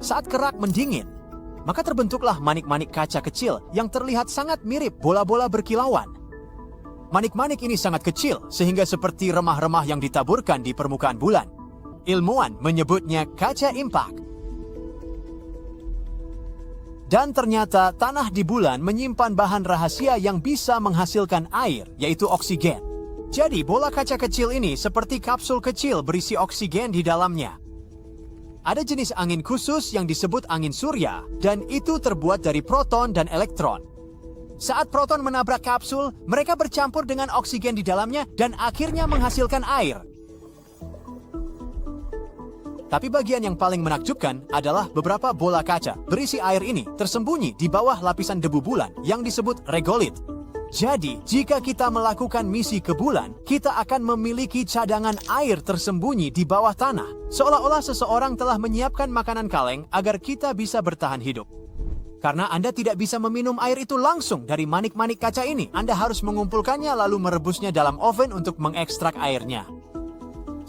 Saat kerak mendingin, maka terbentuklah manik-manik kaca kecil yang terlihat sangat mirip bola-bola berkilauan. Manik-manik ini sangat kecil, sehingga seperti remah-remah yang ditaburkan di permukaan bulan. Ilmuwan menyebutnya kaca impak. Dan ternyata tanah di bulan menyimpan bahan rahasia yang bisa menghasilkan air, yaitu oksigen. Jadi bola kaca kecil ini seperti kapsul kecil berisi oksigen di dalamnya. Ada jenis angin khusus yang disebut angin surya, dan itu terbuat dari proton dan elektron. Saat proton menabrak kapsul, mereka bercampur dengan oksigen di dalamnya dan akhirnya menghasilkan air. Tapi bagian yang paling menakjubkan adalah beberapa bola kaca berisi air ini tersembunyi di bawah lapisan debu bulan yang disebut regolith. Jadi, jika kita melakukan misi ke bulan, kita akan memiliki cadangan air tersembunyi di bawah tanah. Seolah-olah seseorang telah menyiapkan makanan kaleng agar kita bisa bertahan hidup. Karena Anda tidak bisa meminum air itu langsung dari manik-manik kaca ini, Anda harus mengumpulkannya lalu merebusnya dalam oven untuk mengekstrak airnya.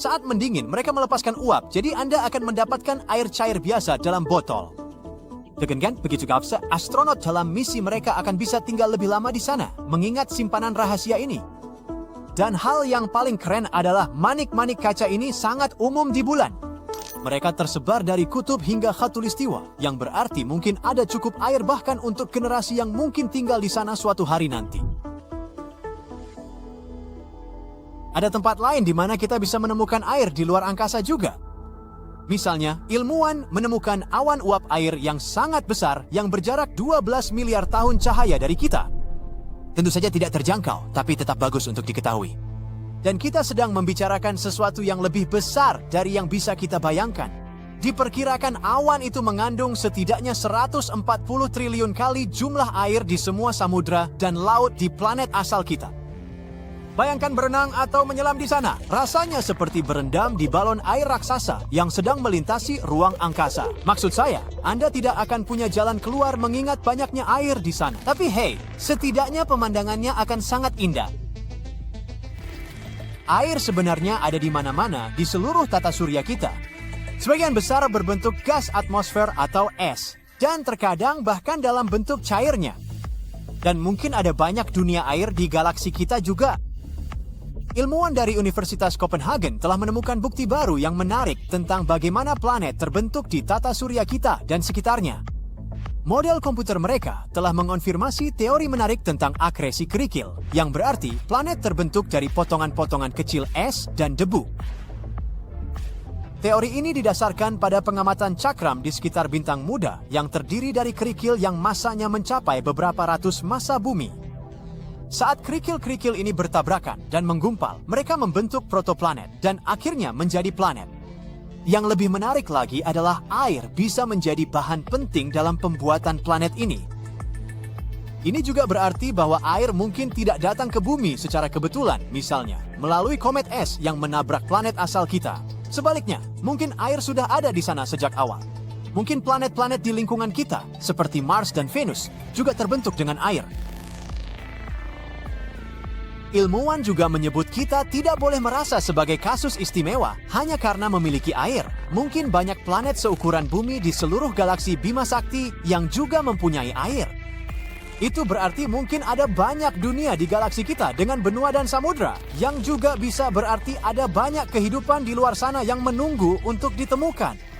Saat mendingin, mereka melepaskan uap, jadi Anda akan mendapatkan air cair biasa dalam botol. Kan? Begitu gapsa, astronot dalam misi mereka akan bisa tinggal lebih lama di sana, mengingat simpanan rahasia ini. Dan hal yang paling keren adalah manik-manik kaca ini sangat umum di bulan. Mereka tersebar dari kutub hingga khatulistiwa, yang berarti mungkin ada cukup air bahkan untuk generasi yang mungkin tinggal di sana suatu hari nanti. Ada tempat lain di mana kita bisa menemukan air di luar angkasa juga. Misalnya, ilmuwan menemukan awan uap air yang sangat besar yang berjarak 12 miliar tahun cahaya dari kita. Tentu saja tidak terjangkau, tapi tetap bagus untuk diketahui. Dan kita sedang membicarakan sesuatu yang lebih besar dari yang bisa kita bayangkan. Diperkirakan awan itu mengandung setidaknya 140 triliun kali jumlah air di semua samudra dan laut di planet asal kita. Bayangkan berenang atau menyelam di sana. Rasanya seperti berendam di balon air raksasa yang sedang melintasi ruang angkasa. Maksud saya, Anda tidak akan punya jalan keluar mengingat banyaknya air di sana. Tapi hey, setidaknya pemandangannya akan sangat indah. Air sebenarnya ada di mana-mana di seluruh tata surya kita. Sebagian besar berbentuk gas atmosfer atau es, dan terkadang bahkan dalam bentuk cairnya. Dan mungkin ada banyak dunia air di galaksi kita juga. Ilmuwan dari Universitas Copenhagen telah menemukan bukti baru yang menarik tentang bagaimana planet terbentuk di tata surya kita dan sekitarnya. Model komputer mereka telah mengonfirmasi teori menarik tentang akresi kerikil, yang berarti planet terbentuk dari potongan-potongan kecil es dan debu. Teori ini didasarkan pada pengamatan cakram di sekitar bintang muda yang terdiri dari kerikil yang masanya mencapai beberapa ratus massa bumi. Saat kerikil-kerikil ini bertabrakan dan menggumpal, mereka membentuk protoplanet dan akhirnya menjadi planet. Yang lebih menarik lagi adalah air bisa menjadi bahan penting dalam pembuatan planet ini. Ini juga berarti bahwa air mungkin tidak datang ke bumi secara kebetulan, misalnya melalui komet es yang menabrak planet asal kita. Sebaliknya, mungkin air sudah ada di sana sejak awal. Mungkin planet-planet di lingkungan kita, seperti Mars dan Venus, juga terbentuk dengan air. Ilmuwan juga menyebut kita tidak boleh merasa sebagai kasus istimewa hanya karena memiliki air. Mungkin banyak planet seukuran bumi di seluruh galaksi Bima Sakti yang juga mempunyai air. Itu berarti mungkin ada banyak dunia di galaksi kita dengan benua dan samudra, yang juga bisa berarti ada banyak kehidupan di luar sana yang menunggu untuk ditemukan.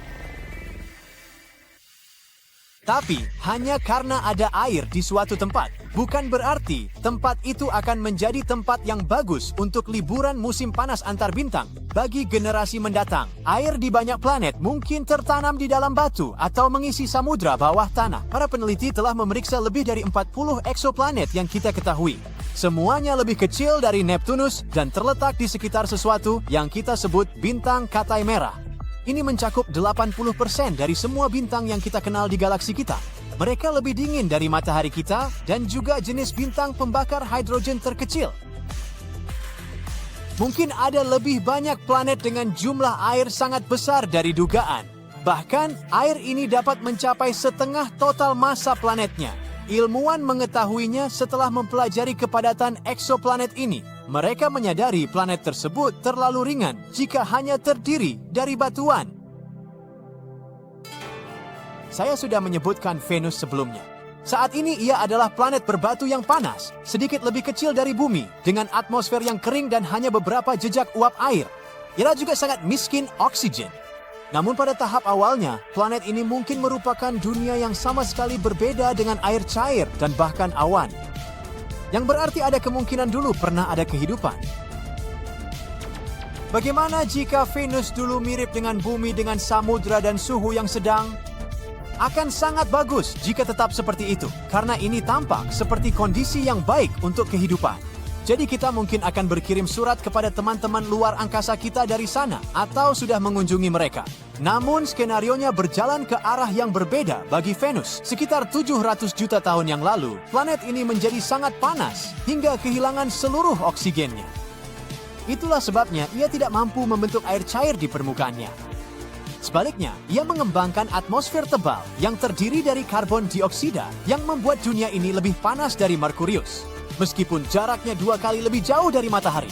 Tapi, hanya karena ada air di suatu tempat, bukan berarti tempat itu akan menjadi tempat yang bagus untuk liburan musim panas antar bintang bagi generasi mendatang. Air di banyak planet mungkin tertanam di dalam batu atau mengisi samudra bawah tanah. Para peneliti telah memeriksa lebih dari 40 eksoplanet yang kita ketahui. Semuanya lebih kecil dari Neptunus dan terletak di sekitar sesuatu yang kita sebut bintang katai merah. Ini mencakup 80% dari semua bintang yang kita kenal di galaksi kita. Mereka lebih dingin dari matahari kita dan juga jenis bintang pembakar hidrogen terkecil. Mungkin ada lebih banyak planet dengan jumlah air sangat besar dari dugaan. Bahkan, air ini dapat mencapai setengah total massa planetnya. Ilmuwan mengetahuinya setelah mempelajari kepadatan eksoplanet ini. Mereka menyadari planet tersebut terlalu ringan jika hanya terdiri dari batuan. Saya sudah menyebutkan Venus sebelumnya. Saat ini ia adalah planet berbatu yang panas, sedikit lebih kecil dari bumi, dengan atmosfer yang kering dan hanya beberapa jejak uap air. Ia juga sangat miskin oksigen. Namun pada tahap awalnya, planet ini mungkin merupakan dunia yang sama sekali berbeda dengan air cair dan bahkan awan. Yang berarti ada kemungkinan dulu pernah ada kehidupan. Bagaimana jika Venus dulu mirip dengan bumi dengan samudra dan suhu yang sedang? Akan sangat bagus jika tetap seperti itu, karena ini tampak seperti kondisi yang baik untuk kehidupan. Jadi kita mungkin akan berkirim surat kepada teman-teman luar angkasa kita dari sana atau sudah mengunjungi mereka. Namun skenarionya berjalan ke arah yang berbeda bagi Venus. Sekitar 700 juta tahun yang lalu, planet ini menjadi sangat panas hingga kehilangan seluruh oksigennya. Itulah sebabnya ia tidak mampu membentuk air cair di permukaannya. Sebaliknya, ia mengembangkan atmosfer tebal yang terdiri dari karbon dioksida yang membuat dunia ini lebih panas dari Merkurius, meskipun jaraknya 2 kali lebih jauh dari matahari.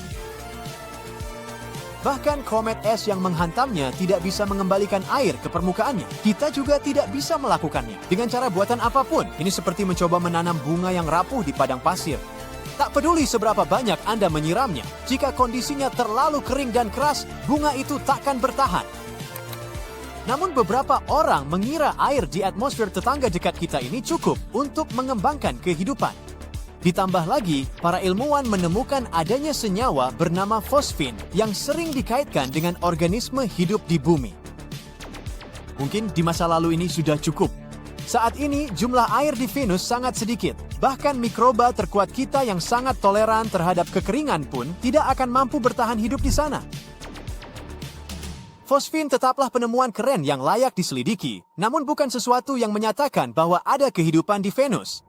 Bahkan komet es yang menghantamnya tidak bisa mengembalikan air ke permukaannya. Kita juga tidak bisa melakukannya dengan cara buatan apapun. Ini seperti mencoba menanam bunga yang rapuh di padang pasir. Tak peduli seberapa banyak Anda menyiramnya, jika kondisinya terlalu kering dan keras, bunga itu takkan bertahan. Namun beberapa orang mengira air di atmosfer tetangga dekat kita ini cukup untuk mengembangkan kehidupan. Ditambah lagi, para ilmuwan menemukan adanya senyawa bernama fosfin yang sering dikaitkan dengan organisme hidup di bumi. Mungkin di masa lalu ini sudah cukup. Saat ini, jumlah air di Venus sangat sedikit. Bahkan mikroba terkuat kita yang sangat toleran terhadap kekeringan pun tidak akan mampu bertahan hidup di sana. Fosfin tetaplah penemuan keren yang layak diselidiki, namun bukan sesuatu yang menyatakan bahwa ada kehidupan di Venus.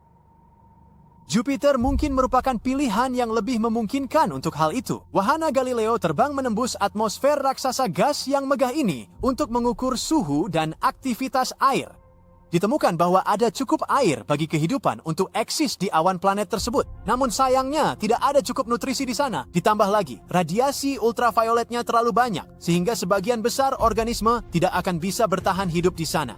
Jupiter mungkin merupakan pilihan yang lebih memungkinkan untuk hal itu. Wahana Galileo terbang menembus atmosfer raksasa gas yang megah ini untuk mengukur suhu dan aktivitas air. Ditemukan bahwa ada cukup air bagi kehidupan untuk eksis di awan planet tersebut. Namun sayangnya tidak ada cukup nutrisi di sana. Ditambah lagi, radiasi ultravioletnya terlalu banyak, sehingga sebagian besar organisme tidak akan bisa bertahan hidup di sana.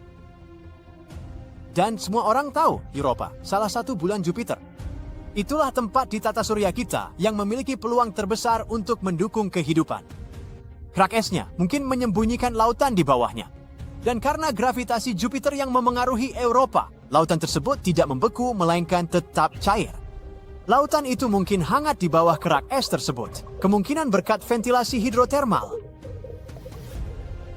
Dan semua orang tahu Europa, salah satu bulan Jupiter. Itulah tempat di tata surya kita yang memiliki peluang terbesar untuk mendukung kehidupan. Kerak esnya mungkin menyembunyikan lautan di bawahnya. Dan karena gravitasi Jupiter yang memengaruhi Europa, lautan tersebut tidak membeku melainkan tetap cair. Lautan itu mungkin hangat di bawah kerak es tersebut, kemungkinan berkat ventilasi hidrotermal.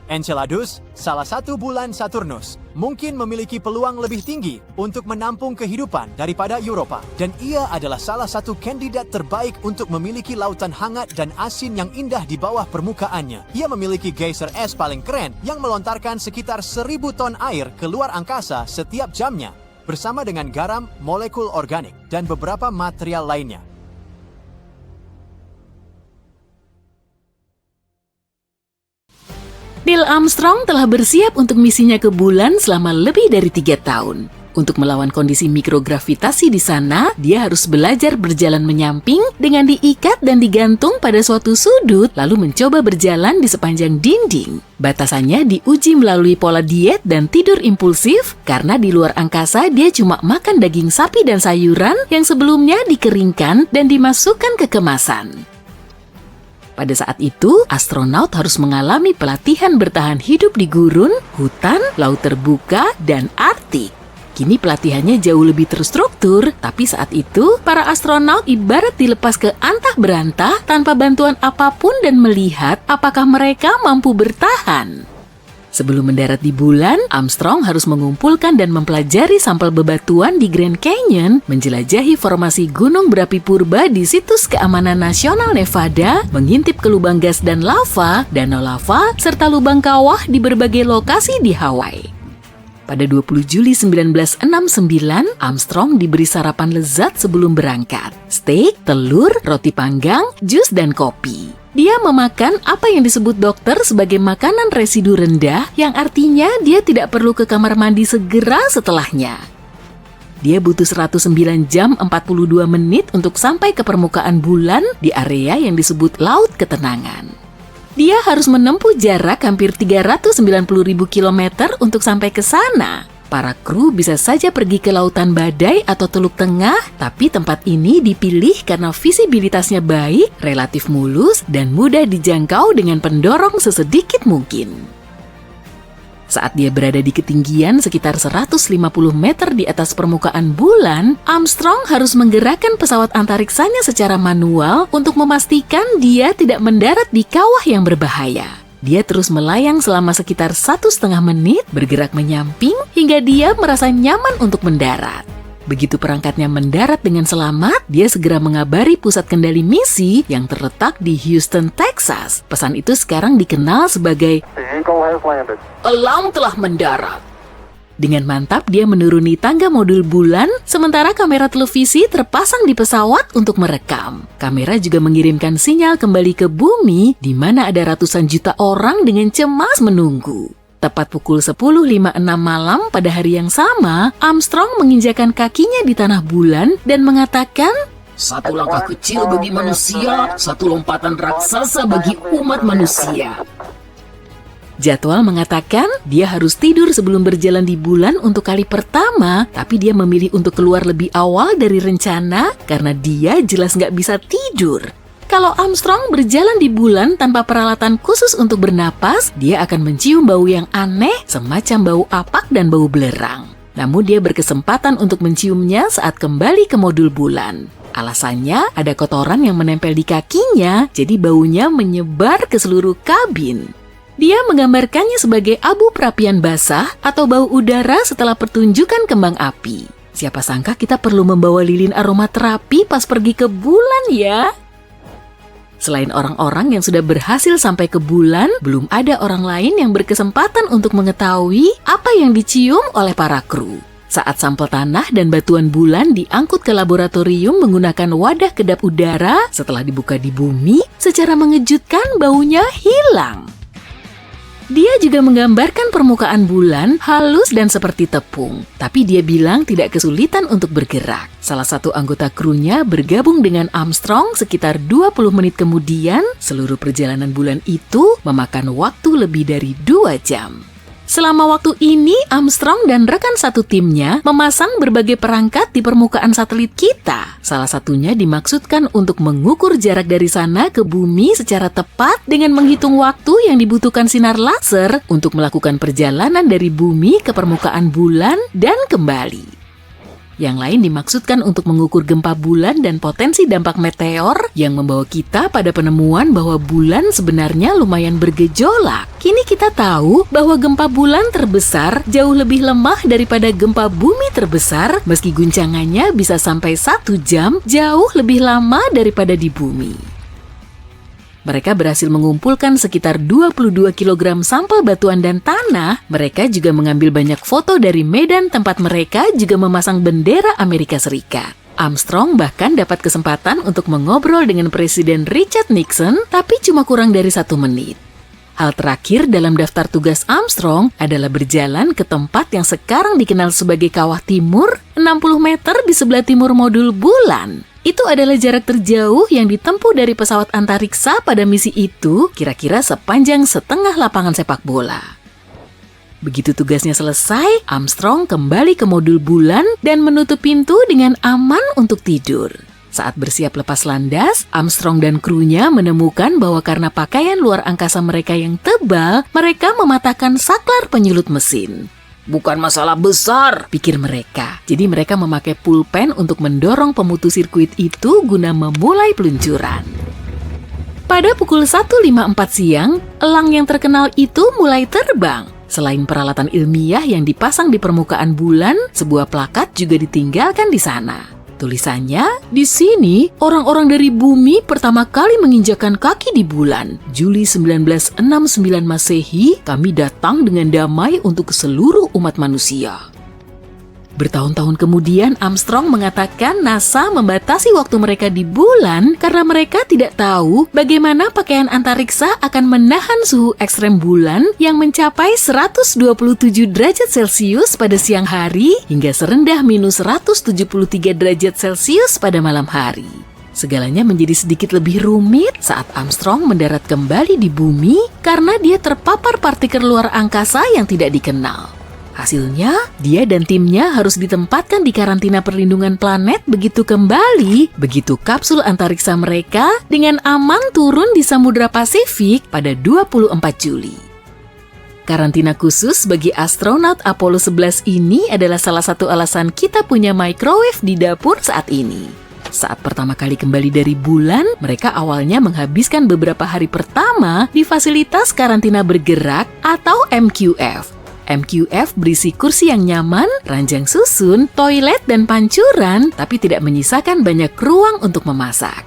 Enceladus, salah satu bulan Saturnus, mungkin memiliki peluang lebih tinggi untuk menampung kehidupan daripada Europa. Dan ia adalah salah satu kandidat terbaik untuk memiliki lautan hangat dan asin yang indah di bawah permukaannya. Ia memiliki geyser es paling keren yang melontarkan sekitar 1.000 ton air ke luar angkasa setiap jamnya, bersama dengan garam, molekul organik, dan beberapa material lainnya. Neil Armstrong telah bersiap untuk misinya ke bulan selama lebih dari 3 tahun. Untuk melawan kondisi mikrogravitasi di sana, dia harus belajar berjalan menyamping dengan diikat dan digantung pada suatu sudut, lalu mencoba berjalan di sepanjang dinding. Batasannya diuji melalui pola diet dan tidur impulsif, karena di luar angkasa dia cuma makan daging sapi dan sayuran yang sebelumnya dikeringkan dan dimasukkan ke kemasan. Pada saat itu, astronot harus mengalami pelatihan bertahan hidup di gurun, hutan, laut terbuka, dan Arktik. Kini pelatihannya jauh lebih terstruktur, tapi saat itu, para astronot ibarat dilepas ke antah berantah tanpa bantuan apapun dan melihat apakah mereka mampu bertahan. Sebelum mendarat di bulan, Armstrong harus mengumpulkan dan mempelajari sampel bebatuan di Grand Canyon, menjelajahi formasi gunung berapi purba di situs keamanan nasional Nevada, mengintip ke lubang gas dan lava, danau lava, serta lubang kawah di berbagai lokasi di Hawaii. Pada 20 Juli 1969, Armstrong diberi sarapan lezat sebelum berangkat. Steak, telur, roti panggang, jus, dan kopi. Dia memakan apa yang disebut dokter sebagai makanan residu rendah, yang artinya dia tidak perlu ke kamar mandi segera setelahnya. Dia butuh 109 jam 42 menit untuk sampai ke permukaan bulan di area yang disebut Laut Ketenangan. Dia harus menempuh jarak hampir 390.000 kilometer untuk sampai ke sana. Para kru bisa saja pergi ke lautan badai atau Teluk Tengah, tapi tempat ini dipilih karena visibilitasnya baik, relatif mulus, dan mudah dijangkau dengan pendorong sesedikit mungkin. Saat dia berada di ketinggian sekitar 150 meter di atas permukaan bulan, Armstrong harus menggerakkan pesawat antariksanya secara manual untuk memastikan dia tidak mendarat di kawah yang berbahaya. Dia terus melayang selama sekitar 1,5 menit, bergerak menyamping hingga dia merasa nyaman untuk mendarat. Begitu perangkatnya mendarat dengan selamat, dia segera mengabari pusat kendali misi yang terletak di Houston, Texas. Pesan itu sekarang dikenal sebagai "Alarm telah mendarat". Dengan mantap dia menuruni tangga modul bulan, sementara kamera televisi terpasang di pesawat untuk merekam. Kamera juga mengirimkan sinyal kembali ke bumi, di mana ada ratusan juta orang dengan cemas menunggu. Tepat pukul 10.56 malam pada hari yang sama, Armstrong menginjakan kakinya di tanah bulan dan mengatakan, "Satu langkah kecil bagi manusia, satu lompatan raksasa bagi umat manusia." Jadwal mengatakan dia harus tidur sebelum berjalan di bulan untuk kali pertama, tapi dia memilih untuk keluar lebih awal dari rencana karena dia jelas nggak bisa tidur. Kalau Armstrong berjalan di bulan tanpa peralatan khusus untuk bernapas, dia akan mencium bau yang aneh semacam bau apak dan bau belerang. Namun dia berkesempatan untuk menciumnya saat kembali ke modul bulan. Alasannya ada kotoran yang menempel di kakinya, jadi baunya menyebar ke seluruh kabin. Dia menggambarkannya sebagai abu perapian basah atau bau udara setelah pertunjukan kembang api. Siapa sangka kita perlu membawa lilin aromaterapi pas pergi ke bulan ya? Selain orang-orang yang sudah berhasil sampai ke bulan, belum ada orang lain yang berkesempatan untuk mengetahui apa yang dicium oleh para kru. Saat sampel tanah dan batuan bulan diangkut ke laboratorium menggunakan wadah kedap udara, setelah dibuka di bumi, secara mengejutkan baunya hilang. Dia juga menggambarkan permukaan bulan halus dan seperti tepung, tapi dia bilang tidak kesulitan untuk bergerak. Salah satu anggota krunya bergabung dengan Armstrong sekitar 20 menit kemudian. Seluruh perjalanan bulan itu memakan waktu lebih dari 2 jam. Selama waktu ini, Armstrong dan rekan satu timnya memasang berbagai perangkat di permukaan satelit kita. Salah satunya dimaksudkan untuk mengukur jarak dari sana ke bumi secara tepat dengan menghitung waktu yang dibutuhkan sinar laser untuk melakukan perjalanan dari bumi ke permukaan bulan dan kembali. Yang lain dimaksudkan untuk mengukur gempa bulan dan potensi dampak meteor yang membawa kita pada penemuan bahwa bulan sebenarnya lumayan bergejolak. Kini kita tahu bahwa gempa bulan terbesar jauh lebih lemah daripada gempa bumi terbesar, meski guncangannya bisa sampai 1 jam, jauh lebih lama daripada di bumi. Mereka berhasil mengumpulkan sekitar 22 kg sampel batuan dan tanah. Mereka juga mengambil banyak foto dari medan tempat mereka juga memasang bendera Amerika Serikat. Armstrong bahkan dapat kesempatan untuk mengobrol dengan Presiden Richard Nixon, tapi cuma kurang dari 1 menit. Hal terakhir dalam daftar tugas Armstrong adalah berjalan ke tempat yang sekarang dikenal sebagai Kawah Timur, 60 meter di sebelah timur modul bulan. Itu adalah jarak terjauh yang ditempuh dari pesawat antariksa pada misi itu, kira-kira sepanjang setengah lapangan sepak bola. Begitu tugasnya selesai, Armstrong kembali ke modul bulan dan menutup pintu dengan aman untuk tidur. Saat bersiap lepas landas, Armstrong dan krunya menemukan bahwa karena pakaian luar angkasa mereka yang tebal, mereka mematahkan saklar penyulut mesin. "Bukan masalah besar," pikir mereka. Jadi mereka memakai pulpen untuk mendorong pemutus sirkuit itu guna memulai peluncuran. Pada pukul 1.54 siang, elang yang terkenal itu mulai terbang. Selain peralatan ilmiah yang dipasang di permukaan bulan, sebuah plakat juga ditinggalkan di sana. Tulisannya, "Di sini, orang-orang dari bumi pertama kali menginjakan kaki di bulan. Juli 1969 Masehi, kami datang dengan damai untuk seluruh umat manusia." Bertahun-tahun kemudian, Armstrong mengatakan NASA membatasi waktu mereka di bulan karena mereka tidak tahu bagaimana pakaian antariksa akan menahan suhu ekstrem bulan yang mencapai 127 derajat Celcius pada siang hari hingga serendah minus 173 derajat Celcius pada malam hari. Segalanya menjadi sedikit lebih rumit saat Armstrong mendarat kembali di bumi karena dia terpapar partikel luar angkasa yang tidak dikenal. Hasilnya, dia dan timnya harus ditempatkan di karantina perlindungan planet begitu kapsul antariksa mereka dengan aman turun di Samudra Pasifik pada 24 Juli. Karantina khusus bagi astronot Apollo 11 ini adalah salah satu alasan kita punya microwave di dapur saat ini. Saat pertama kali kembali dari bulan, mereka awalnya menghabiskan beberapa hari pertama di fasilitas karantina bergerak atau MQF. MQF berisi kursi yang nyaman, ranjang susun, toilet, dan pancuran, tapi tidak menyisakan banyak ruang untuk memasak.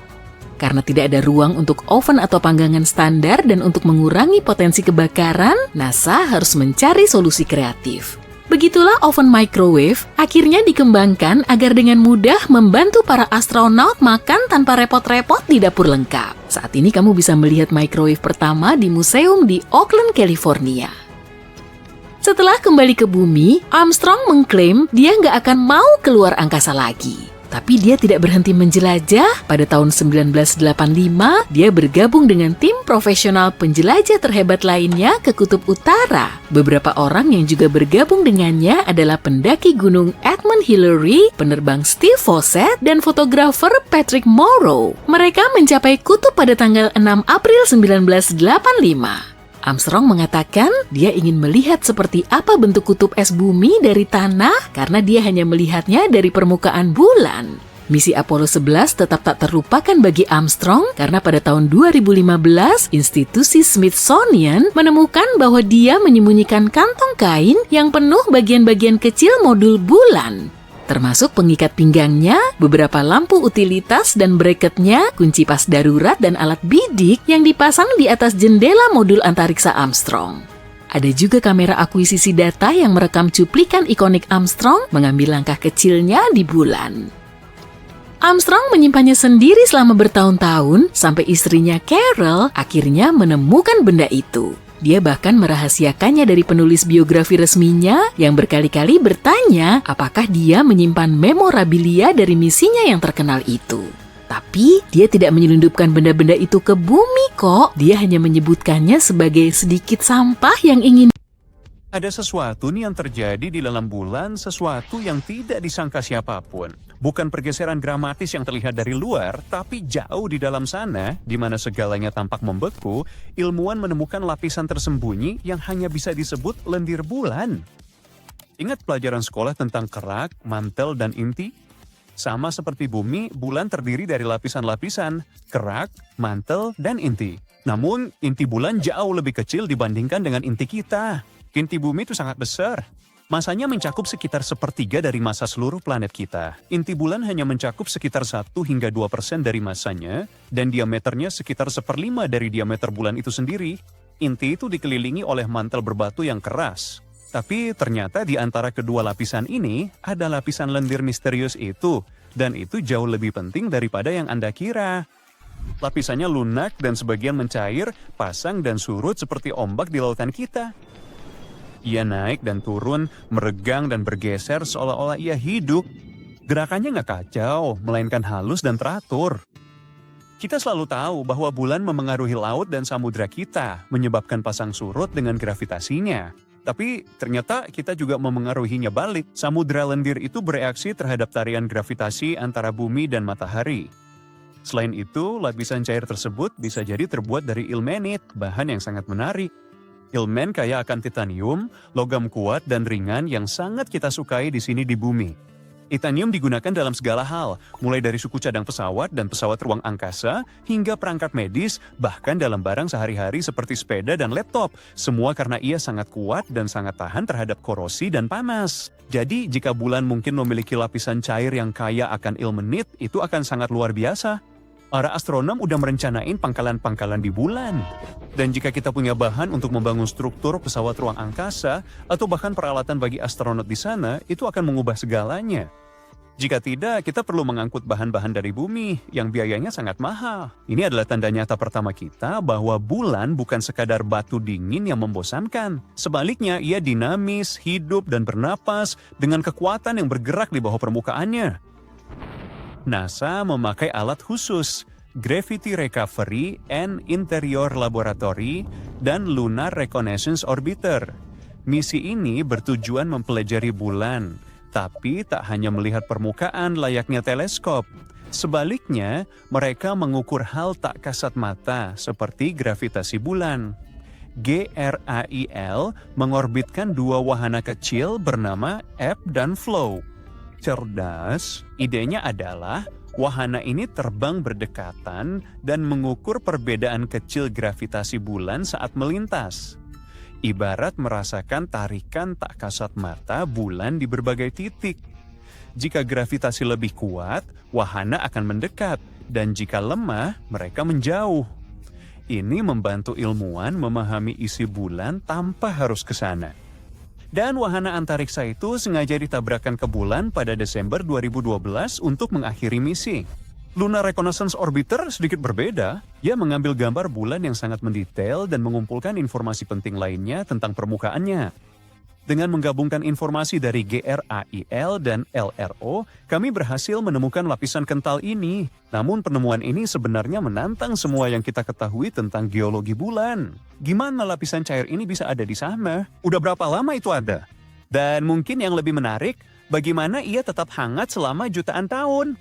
Karena tidak ada ruang untuk oven atau panggangan standar dan untuk mengurangi potensi kebakaran, NASA harus mencari solusi kreatif. Begitulah oven microwave akhirnya dikembangkan agar dengan mudah membantu para astronot makan tanpa repot-repot di dapur lengkap. Saat ini kamu bisa melihat microwave pertama di museum di Oakland, California. Setelah kembali ke bumi, Armstrong mengklaim dia nggak akan mau keluar angkasa lagi. Tapi dia tidak berhenti menjelajah. Pada tahun 1985, dia bergabung dengan tim profesional penjelajah terhebat lainnya ke Kutub Utara. Beberapa orang yang juga bergabung dengannya adalah pendaki gunung Edmund Hillary, penerbang Steve Fossett, dan fotografer Patrick Morrow. Mereka mencapai kutub pada tanggal 6 April 1985. Armstrong mengatakan dia ingin melihat seperti apa bentuk kutub es bumi dari tanah karena dia hanya melihatnya dari permukaan bulan. Misi Apollo 11 tetap tak terlupakan bagi Armstrong karena pada tahun 2015, institusi Smithsonian menemukan bahwa dia menyembunyikan kantong kain yang penuh bagian-bagian kecil modul bulan. Termasuk pengikat pinggangnya, beberapa lampu utilitas dan bracketnya, kunci pas darurat dan alat bidik yang dipasang di atas jendela modul antariksa Armstrong. Ada juga kamera akuisisi data yang merekam cuplikan ikonik Armstrong mengambil langkah kecilnya di bulan. Armstrong menyimpannya sendiri selama bertahun-tahun sampai istrinya Carol akhirnya menemukan benda itu. Dia bahkan merahasiakannya dari penulis biografi resminya yang berkali-kali bertanya apakah dia menyimpan memorabilia dari misinya yang terkenal itu. Tapi dia tidak menyelundupkan benda-benda itu ke bumi kok. Dia hanya menyebutkannya sebagai sedikit sampah yang ingin. Ada sesuatu nih yang terjadi di dalam bulan, sesuatu yang tidak disangka siapapun. Bukan pergeseran dramatis yang terlihat dari luar, tapi jauh di dalam sana, di mana segalanya tampak membeku, ilmuwan menemukan lapisan tersembunyi yang hanya bisa disebut lendir bulan. Ingat pelajaran sekolah tentang kerak, mantel, dan inti? Sama seperti bumi, bulan terdiri dari lapisan-lapisan, kerak, mantel, dan inti. Namun, inti bulan jauh lebih kecil dibandingkan dengan inti kita. Inti bumi itu sangat besar. Masanya mencakup sekitar 1/3 dari massa seluruh planet kita. Inti bulan hanya mencakup sekitar 1 hingga 2% dari massanya, dan diameternya sekitar 1/5 dari diameter bulan itu sendiri. Inti itu dikelilingi oleh mantel berbatu yang keras. Tapi ternyata di antara kedua lapisan ini, ada lapisan lendir misterius itu, dan itu jauh lebih penting daripada yang Anda kira. Lapisannya lunak dan sebagian mencair, pasang dan surut seperti ombak di lautan kita. Ia naik dan turun, meregang dan bergeser seolah-olah ia hidup. Gerakannya nggak kacau, melainkan halus dan teratur. Kita selalu tahu bahwa bulan memengaruhi laut dan samudra kita, menyebabkan pasang surut dengan gravitasinya. Tapi ternyata kita juga memengaruhinya balik. Samudra lendir itu bereaksi terhadap tarian gravitasi antara bumi dan matahari. Selain itu, lapisan cair tersebut bisa jadi terbuat dari ilmenit, bahan yang sangat menarik. Ilmen kaya akan titanium, logam kuat dan ringan yang sangat kita sukai di sini di bumi. Titanium digunakan dalam segala hal, mulai dari suku cadang pesawat dan pesawat ruang angkasa, hingga perangkat medis, bahkan dalam barang sehari-hari seperti sepeda dan laptop. Semua karena ia sangat kuat dan sangat tahan terhadap korosi dan panas. Jadi, jika bulan mungkin memiliki lapisan cair yang kaya akan ilmenit, itu akan sangat luar biasa. Para astronom udah merencanain pangkalan-pangkalan di bulan. Dan jika kita punya bahan untuk membangun struktur pesawat ruang angkasa, atau bahkan peralatan bagi astronot di sana, itu akan mengubah segalanya. Jika tidak, kita perlu mengangkut bahan-bahan dari bumi, yang biayanya sangat mahal. Ini adalah tanda nyata pertama kita bahwa bulan bukan sekadar batu dingin yang membosankan. Sebaliknya, ia dinamis, hidup, dan bernapas dengan kekuatan yang bergerak di bawah permukaannya. NASA memakai alat khusus, Gravity Recovery and Interior Laboratory, dan Lunar Reconnaissance Orbiter. Misi ini bertujuan mempelajari bulan, tapi tak hanya melihat permukaan layaknya teleskop. Sebaliknya, mereka mengukur hal tak kasat mata seperti gravitasi bulan. GRAIL mengorbitkan 2 wahana kecil bernama Ebb dan Flow. Cerdas, idenya adalah wahana ini terbang berdekatan dan mengukur perbedaan kecil gravitasi bulan saat melintas. Ibarat merasakan tarikan tak kasat mata bulan di berbagai titik. Jika gravitasi lebih kuat, wahana akan mendekat, dan jika lemah, mereka menjauh. Ini membantu ilmuwan memahami isi bulan tanpa harus ke sana. Dan wahana antariksa itu sengaja ditabrakkan ke bulan pada Desember 2012 untuk mengakhiri misi. Lunar Reconnaissance Orbiter sedikit berbeda. Ia mengambil gambar bulan yang sangat mendetail dan mengumpulkan informasi penting lainnya tentang permukaannya. Dengan menggabungkan informasi dari GRAIL dan LRO, kami berhasil menemukan lapisan kental ini. Namun penemuan ini sebenarnya menantang semua yang kita ketahui tentang geologi bulan. Gimana lapisan cair ini bisa ada di sana? Udah berapa lama itu ada? Dan mungkin yang lebih menarik, bagaimana ia tetap hangat selama jutaan tahun?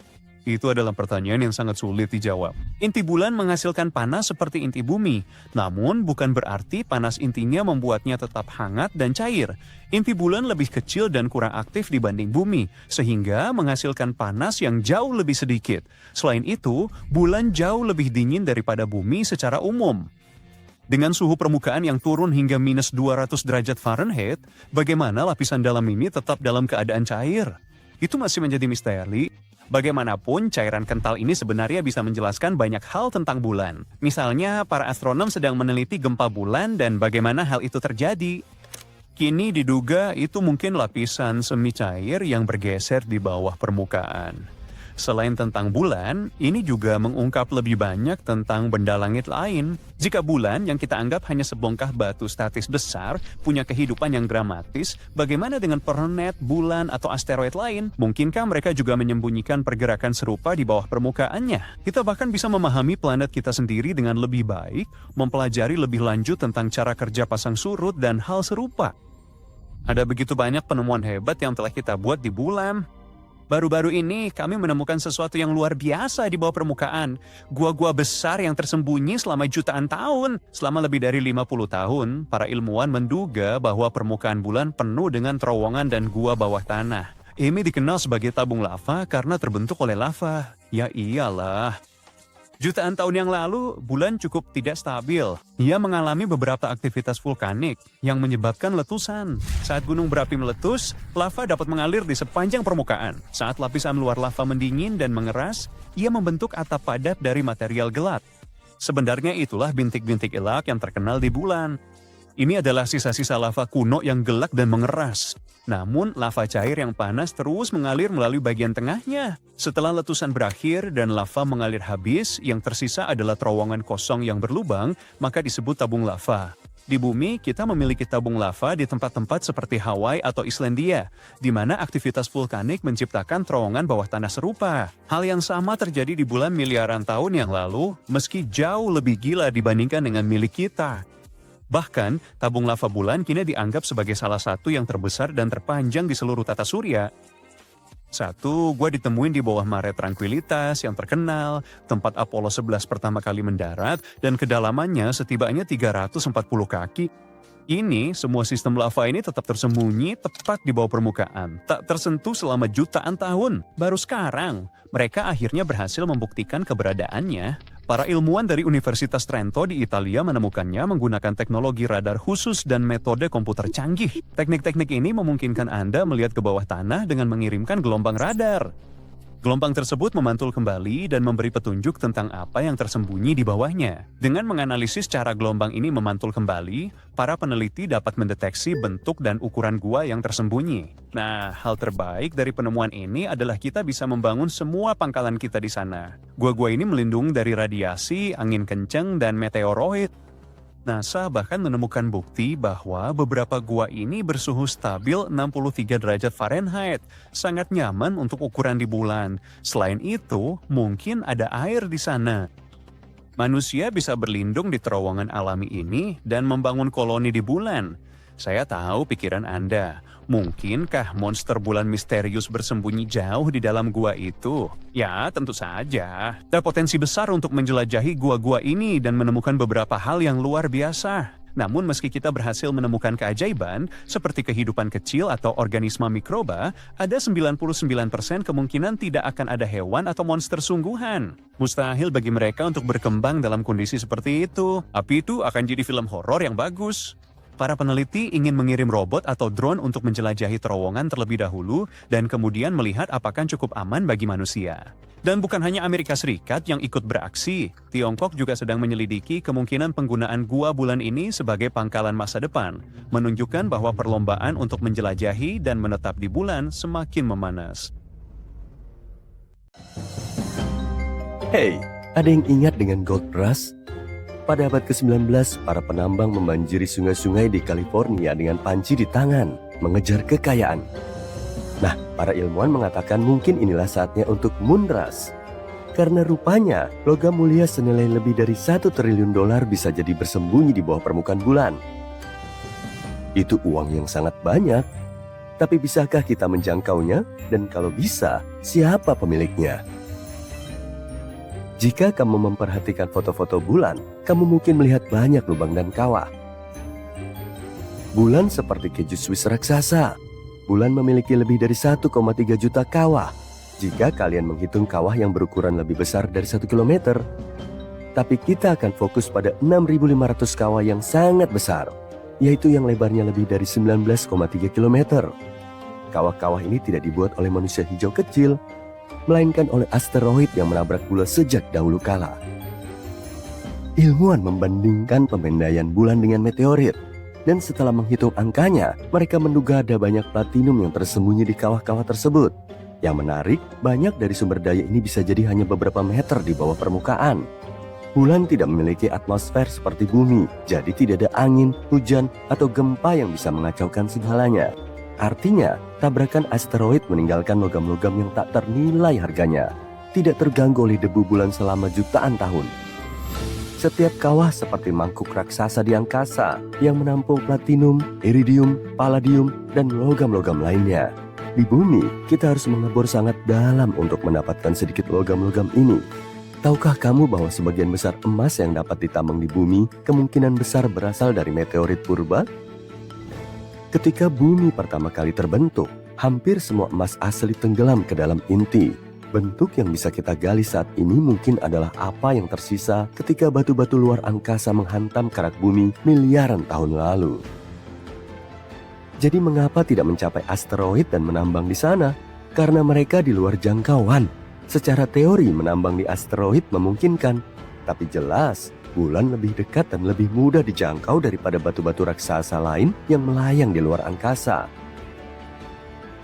Itu adalah pertanyaan yang sangat sulit dijawab. Inti bulan menghasilkan panas seperti inti bumi, namun bukan berarti panas intinya membuatnya tetap hangat dan cair. Inti bulan lebih kecil dan kurang aktif dibanding bumi, sehingga menghasilkan panas yang jauh lebih sedikit. Selain itu, bulan jauh lebih dingin daripada bumi secara umum. Dengan suhu permukaan yang turun hingga minus 200 derajat Fahrenheit, bagaimana lapisan dalam ini tetap dalam keadaan cair? Itu masih menjadi misteri. Bagaimanapun, cairan kental ini sebenarnya bisa menjelaskan banyak hal tentang bulan. Misalnya, para astronom sedang meneliti gempa bulan dan bagaimana hal itu terjadi. Kini diduga itu mungkin lapisan semi cair yang bergeser di bawah permukaan. Selain tentang bulan, ini juga mengungkap lebih banyak tentang benda langit lain. Jika bulan yang kita anggap hanya sebongkah batu statis besar punya kehidupan yang dramatis, bagaimana dengan planet, bulan, atau asteroid lain? Mungkinkah mereka juga menyembunyikan pergerakan serupa di bawah permukaannya? Kita bahkan bisa memahami planet kita sendiri dengan lebih baik, mempelajari lebih lanjut tentang cara kerja pasang surut dan hal serupa. Ada begitu banyak penemuan hebat yang telah kita buat di bulan. Baru-baru ini kami menemukan sesuatu yang luar biasa di bawah permukaan. Gua-gua besar yang tersembunyi selama jutaan tahun. Selama lebih dari 50 tahun, para ilmuwan menduga bahwa permukaan bulan penuh dengan terowongan dan gua bawah tanah. Ini dikenal sebagai tabung lava karena terbentuk oleh lava. Ya iyalah. Jutaan tahun yang lalu, bulan cukup tidak stabil. Ia mengalami beberapa aktivitas vulkanik yang menyebabkan letusan. Saat gunung berapi meletus, lava dapat mengalir di sepanjang permukaan. Saat lapisan luar lava mendingin dan mengeras, ia membentuk atap padat dari material gelap. Sebenarnya itulah bintik-bintik elak yang terkenal di bulan. Ini adalah sisa-sisa lava kuno yang gelap dan mengeras. Namun, lava cair yang panas terus mengalir melalui bagian tengahnya. Setelah letusan berakhir dan lava mengalir habis, yang tersisa adalah terowongan kosong yang berlubang, maka disebut tabung lava. Di bumi, kita memiliki tabung lava di tempat-tempat seperti Hawaii atau Islandia, di mana aktivitas vulkanik menciptakan terowongan bawah tanah serupa. Hal yang sama terjadi di bulan miliaran tahun yang lalu, meski jauh lebih gila dibandingkan dengan milik kita. Bahkan, tabung lava bulan kini dianggap sebagai salah satu yang terbesar dan terpanjang di seluruh tata surya. Satu, gua ditemuin di bawah Mare Tranquilitas yang terkenal, tempat Apollo 11 pertama kali mendarat, dan kedalamannya setibanya 340 kaki. Ini, semua sistem lava ini tetap tersembunyi tepat di bawah permukaan, tak tersentuh selama jutaan tahun. Baru sekarang, mereka akhirnya berhasil membuktikan keberadaannya. Para ilmuwan dari Universitas Trento di Italia menemukannya menggunakan teknologi radar khusus dan metode komputer canggih. Teknik-teknik ini memungkinkan Anda melihat ke bawah tanah dengan mengirimkan gelombang radar. Gelombang tersebut memantul kembali dan memberi petunjuk tentang apa yang tersembunyi di bawahnya. Dengan menganalisis cara gelombang ini memantul kembali, para peneliti dapat mendeteksi bentuk dan ukuran gua yang tersembunyi. Nah, hal terbaik dari penemuan ini adalah kita bisa membangun semua pangkalan kita di sana. Gua-gua ini melindungi dari radiasi, angin kencang, dan meteoroid. NASA bahkan menemukan bukti bahwa beberapa gua ini bersuhu stabil 63 derajat Fahrenheit, sangat nyaman untuk ukuran di bulan. Selain itu, mungkin ada air di sana. Manusia bisa berlindung di terowongan alami ini dan membangun koloni di bulan. Saya tahu pikiran Anda. Mungkinkah monster bulan misterius bersembunyi jauh di dalam gua itu? Ya, tentu saja. Ada potensi besar untuk menjelajahi gua-gua ini dan menemukan beberapa hal yang luar biasa. Namun meski kita berhasil menemukan keajaiban, seperti kehidupan kecil atau organisme mikroba, ada 99% kemungkinan tidak akan ada hewan atau monster sungguhan. Mustahil bagi mereka untuk berkembang dalam kondisi seperti itu. Tapi itu akan jadi film horor yang bagus. Para peneliti ingin mengirim robot atau drone untuk menjelajahi terowongan terlebih dahulu dan kemudian melihat apakah cukup aman bagi manusia. Dan bukan hanya Amerika Serikat yang ikut beraksi, Tiongkok juga sedang menyelidiki kemungkinan penggunaan gua bulan ini sebagai pangkalan masa depan, menunjukkan bahwa perlombaan untuk menjelajahi dan menetap di bulan semakin memanas. Hey, ada yang ingat dengan Gold Rush? Pada abad ke-19, para penambang membanjiri sungai-sungai di California dengan panci di tangan, mengejar kekayaan. Nah, para ilmuwan mengatakan mungkin inilah saatnya untuk Moon Rush. Karena rupanya, logam mulia senilai lebih dari $1 triliun bisa jadi bersembunyi di bawah permukaan bulan. Itu uang yang sangat banyak. Tapi bisakah kita menjangkaunya? Dan kalau bisa, siapa pemiliknya? Jika kamu memperhatikan foto-foto bulan, kamu mungkin melihat banyak lubang dan kawah. Bulan seperti keju Swiss raksasa. Bulan memiliki lebih dari 1,3 juta kawah. Jika kalian menghitung kawah yang berukuran lebih besar dari 1 kilometer. Tapi kita akan fokus pada 6.500 kawah yang sangat besar, yaitu yang lebarnya lebih dari 19,3 kilometer. Kawah-kawah ini tidak dibuat oleh manusia hijau kecil, melainkan oleh asteroid yang menabrak bulan sejak dahulu kala. Ilmuwan membandingkan pemindaian bulan dengan meteorit, dan setelah menghitung angkanya, mereka menduga ada banyak platinum yang tersembunyi di kawah-kawah tersebut. Yang menarik, banyak dari sumber daya ini bisa jadi hanya beberapa meter di bawah permukaan. Bulan tidak memiliki atmosfer seperti bumi, jadi tidak ada angin, hujan, atau gempa yang bisa mengacaukan segalanya. Artinya, tabrakan asteroid meninggalkan logam-logam yang tak ternilai harganya, tidak terganggu oleh debu bulan selama jutaan tahun. Setiap kawah seperti mangkuk raksasa di angkasa yang menampung platinum, iridium, palladium, dan logam-logam lainnya. Di bumi, kita harus mengebor sangat dalam untuk mendapatkan sedikit logam-logam ini. Tahukah kamu bahwa sebagian besar emas yang dapat ditambang di bumi kemungkinan besar berasal dari meteorit purba? Ketika bumi pertama kali terbentuk, hampir semua emas asli tenggelam ke dalam inti. Bentuk yang bisa kita gali saat ini mungkin adalah apa yang tersisa ketika batu-batu luar angkasa menghantam kerak bumi miliaran tahun lalu. Jadi mengapa tidak mencapai asteroid dan menambang di sana? Karena mereka di luar jangkauan. Secara teori menambang di asteroid memungkinkan, tapi jelas bulan lebih dekat dan lebih mudah dijangkau daripada batu-batu raksasa lain yang melayang di luar angkasa.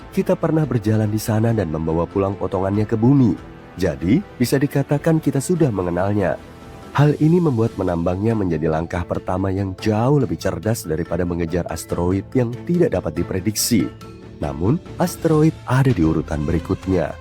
Kita pernah berjalan di sana dan membawa pulang potongannya ke bumi. Jadi, bisa dikatakan kita sudah mengenalnya. Hal ini membuat menambangnya menjadi langkah pertama yang jauh lebih cerdas daripada mengejar asteroid yang tidak dapat diprediksi. Namun, asteroid ada di urutan berikutnya.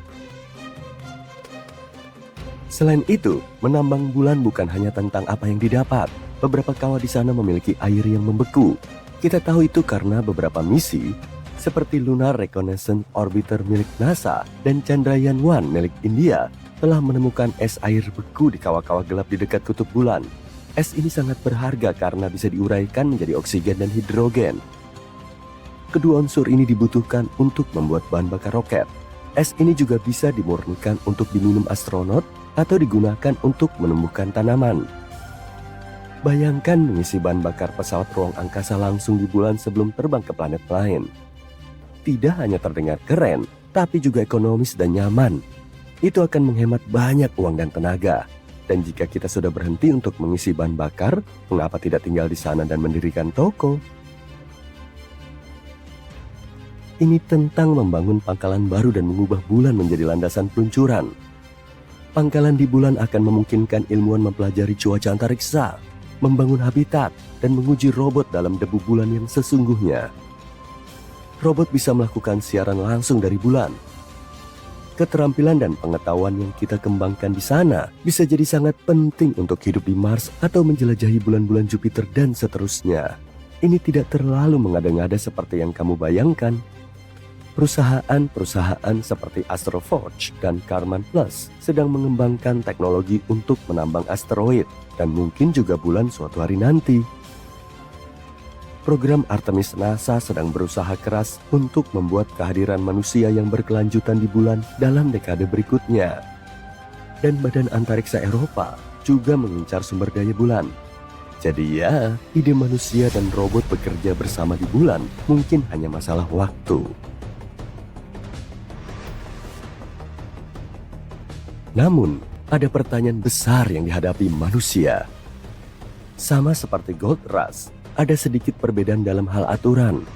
Selain itu, menambang bulan bukan hanya tentang apa yang didapat. Beberapa kawah di sana memiliki air yang membeku. Kita tahu itu karena beberapa misi, seperti Lunar Reconnaissance Orbiter milik NASA dan Chandrayaan-1 milik India, telah menemukan es air beku di kawah-kawah gelap di dekat kutub bulan. Es ini sangat berharga karena bisa diuraikan menjadi oksigen dan hidrogen. Kedua unsur ini dibutuhkan untuk membuat bahan bakar roket. Es ini juga bisa dimurnikan untuk diminum astronot atau digunakan untuk menumbuhkan tanaman. Bayangkan mengisi bahan bakar pesawat ruang angkasa langsung di bulan sebelum terbang ke planet lain. Tidak hanya terdengar keren, tapi juga ekonomis dan nyaman. Itu akan menghemat banyak uang dan tenaga. Dan jika kita sudah berhenti untuk mengisi bahan bakar, mengapa tidak tinggal di sana dan mendirikan toko? Ini tentang membangun pangkalan baru dan mengubah bulan menjadi landasan peluncuran. Pangkalan di bulan akan memungkinkan ilmuwan mempelajari cuaca antariksa, membangun habitat, dan menguji robot dalam debu bulan yang sesungguhnya. Robot bisa melakukan siaran langsung dari bulan. Keterampilan dan pengetahuan yang kita kembangkan di sana bisa jadi sangat penting untuk hidup di Mars atau menjelajahi bulan-bulan Jupiter dan seterusnya. Ini tidak terlalu mengada-ngada seperti yang kamu bayangkan. Perusahaan-perusahaan seperti Astroforge dan Karman Plus sedang mengembangkan teknologi untuk menambang asteroid dan mungkin juga bulan suatu hari nanti. Program Artemis NASA sedang berusaha keras untuk membuat kehadiran manusia yang berkelanjutan di bulan dalam dekade berikutnya. Dan Badan Antariksa Eropa juga mengincar sumber daya bulan. Jadi ya, ide manusia dan robot bekerja bersama di bulan mungkin hanya masalah waktu. Namun, ada pertanyaan besar yang dihadapi manusia. Sama seperti Gold Rush, ada sedikit perbedaan dalam hal aturan.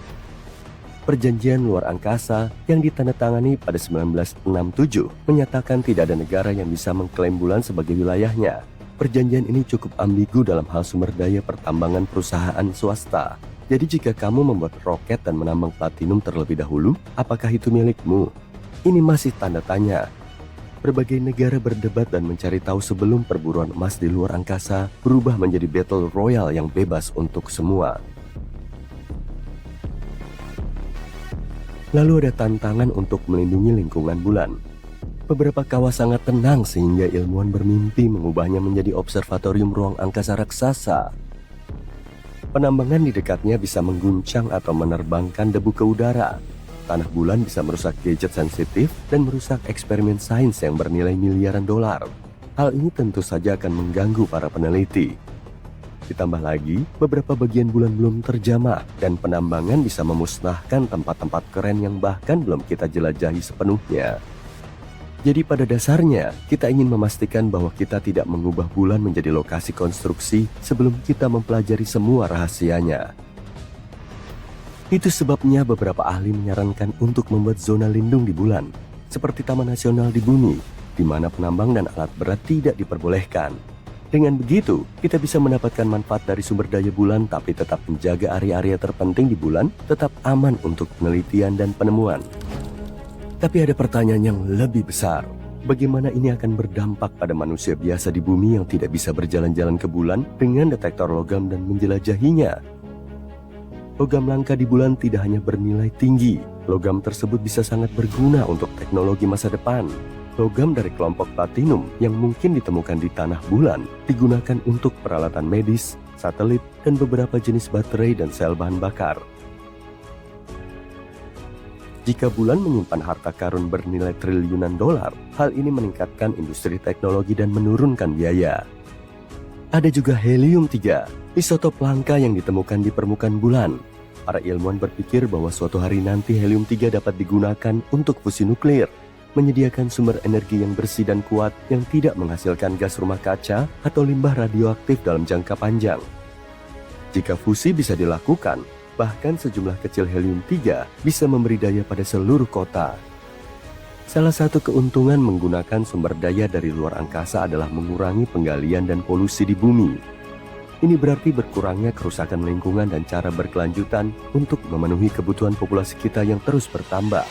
Perjanjian luar angkasa yang ditandatangani pada 1967 menyatakan tidak ada negara yang bisa mengklaim bulan sebagai wilayahnya. Perjanjian ini cukup ambigu dalam hal sumber daya pertambangan perusahaan swasta. Jadi jika kamu membuat roket dan menambang platinum terlebih dahulu, apakah itu milikmu? Ini masih tanda tanya. Berbagai negara berdebat dan mencari tahu sebelum perburuan emas di luar angkasa berubah menjadi battle royale yang bebas untuk semua. Lalu ada tantangan untuk melindungi lingkungan bulan. Beberapa kawah sangat tenang sehingga ilmuwan bermimpi mengubahnya menjadi observatorium ruang angkasa raksasa. Penambangan di dekatnya bisa mengguncang atau menerbangkan debu ke udara. Tanah bulan bisa merusak gadget sensitif dan merusak eksperimen sains yang bernilai miliaran dolar. Hal ini tentu saja akan mengganggu para peneliti. Ditambah lagi, beberapa bagian bulan belum terjamah dan penambangan bisa memusnahkan tempat-tempat keren yang bahkan belum kita jelajahi sepenuhnya. Jadi pada dasarnya, kita ingin memastikan bahwa kita tidak mengubah bulan menjadi lokasi konstruksi sebelum kita mempelajari semua rahasianya. Itu sebabnya beberapa ahli menyarankan untuk membuat zona lindung di bulan, seperti Taman Nasional di bumi, di mana penambang dan alat berat tidak diperbolehkan. Dengan begitu, kita bisa mendapatkan manfaat dari sumber daya bulan tapi tetap menjaga area-area terpenting di bulan tetap aman untuk penelitian dan penemuan. Tapi ada pertanyaan yang lebih besar. Bagaimana ini akan berdampak pada manusia biasa di bumi yang tidak bisa berjalan-jalan ke bulan dengan detektor logam dan menjelajahinya? Logam langka di bulan tidak hanya bernilai tinggi. Logam tersebut bisa sangat berguna untuk teknologi masa depan. Logam dari kelompok platinum yang mungkin ditemukan di tanah bulan digunakan untuk peralatan medis, satelit, dan beberapa jenis baterai dan sel bahan bakar. Jika bulan menyimpan harta karun bernilai triliunan dolar, hal ini meningkatkan industri teknologi dan menurunkan biaya. Ada juga helium-3, isotop langka yang ditemukan di permukaan bulan. Para ilmuwan berpikir bahwa suatu hari nanti helium-3 dapat digunakan untuk fusi nuklir, menyediakan sumber energi yang bersih dan kuat yang tidak menghasilkan gas rumah kaca atau limbah radioaktif dalam jangka panjang. Jika fusi bisa dilakukan, bahkan sejumlah kecil helium-3 bisa memberi daya pada seluruh kota. Salah satu keuntungan menggunakan sumber daya dari luar angkasa adalah mengurangi penggalian dan polusi di bumi. Ini berarti berkurangnya kerusakan lingkungan dan cara berkelanjutan untuk memenuhi kebutuhan populasi kita yang terus bertambah.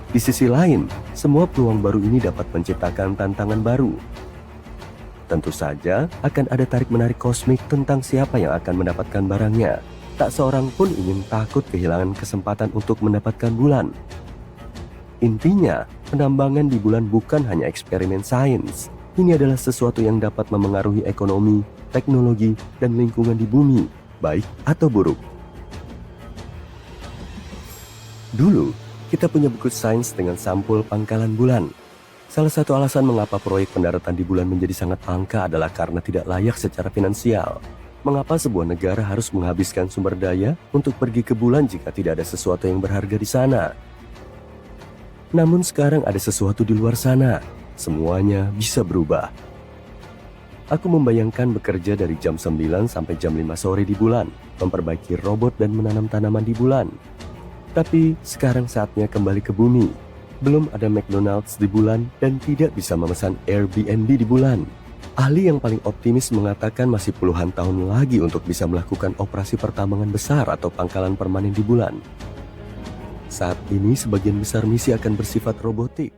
Di sisi lain, semua peluang baru ini dapat menciptakan tantangan baru. Tentu saja akan ada tarik-menarik kosmik tentang siapa yang akan mendapatkan barangnya. Tak seorang pun ingin takut kehilangan kesempatan untuk mendapatkan bulan. Intinya, penambangan di bulan bukan hanya eksperimen sains. Ini adalah sesuatu yang dapat memengaruhi ekonomi, teknologi, dan lingkungan di bumi, baik atau buruk. Dulu, kita punya buku sains dengan sampul pangkalan bulan. Salah satu alasan mengapa proyek pendaratan di bulan menjadi sangat langka adalah karena tidak layak secara finansial. Mengapa sebuah negara harus menghabiskan sumber daya untuk pergi ke bulan jika tidak ada sesuatu yang berharga di sana? Namun sekarang ada sesuatu di luar sana. Semuanya bisa berubah. Aku membayangkan bekerja dari jam 9 sampai jam 5 sore di bulan, memperbaiki robot dan menanam tanaman di bulan. Tapi sekarang saatnya kembali ke bumi. Belum ada McDonald's di bulan dan tidak bisa memesan Airbnb di bulan. Ahli yang paling optimis mengatakan masih puluhan tahun lagi untuk bisa melakukan operasi pertambangan besar atau pangkalan permanen di bulan. Saat ini sebagian besar misi akan bersifat robotik.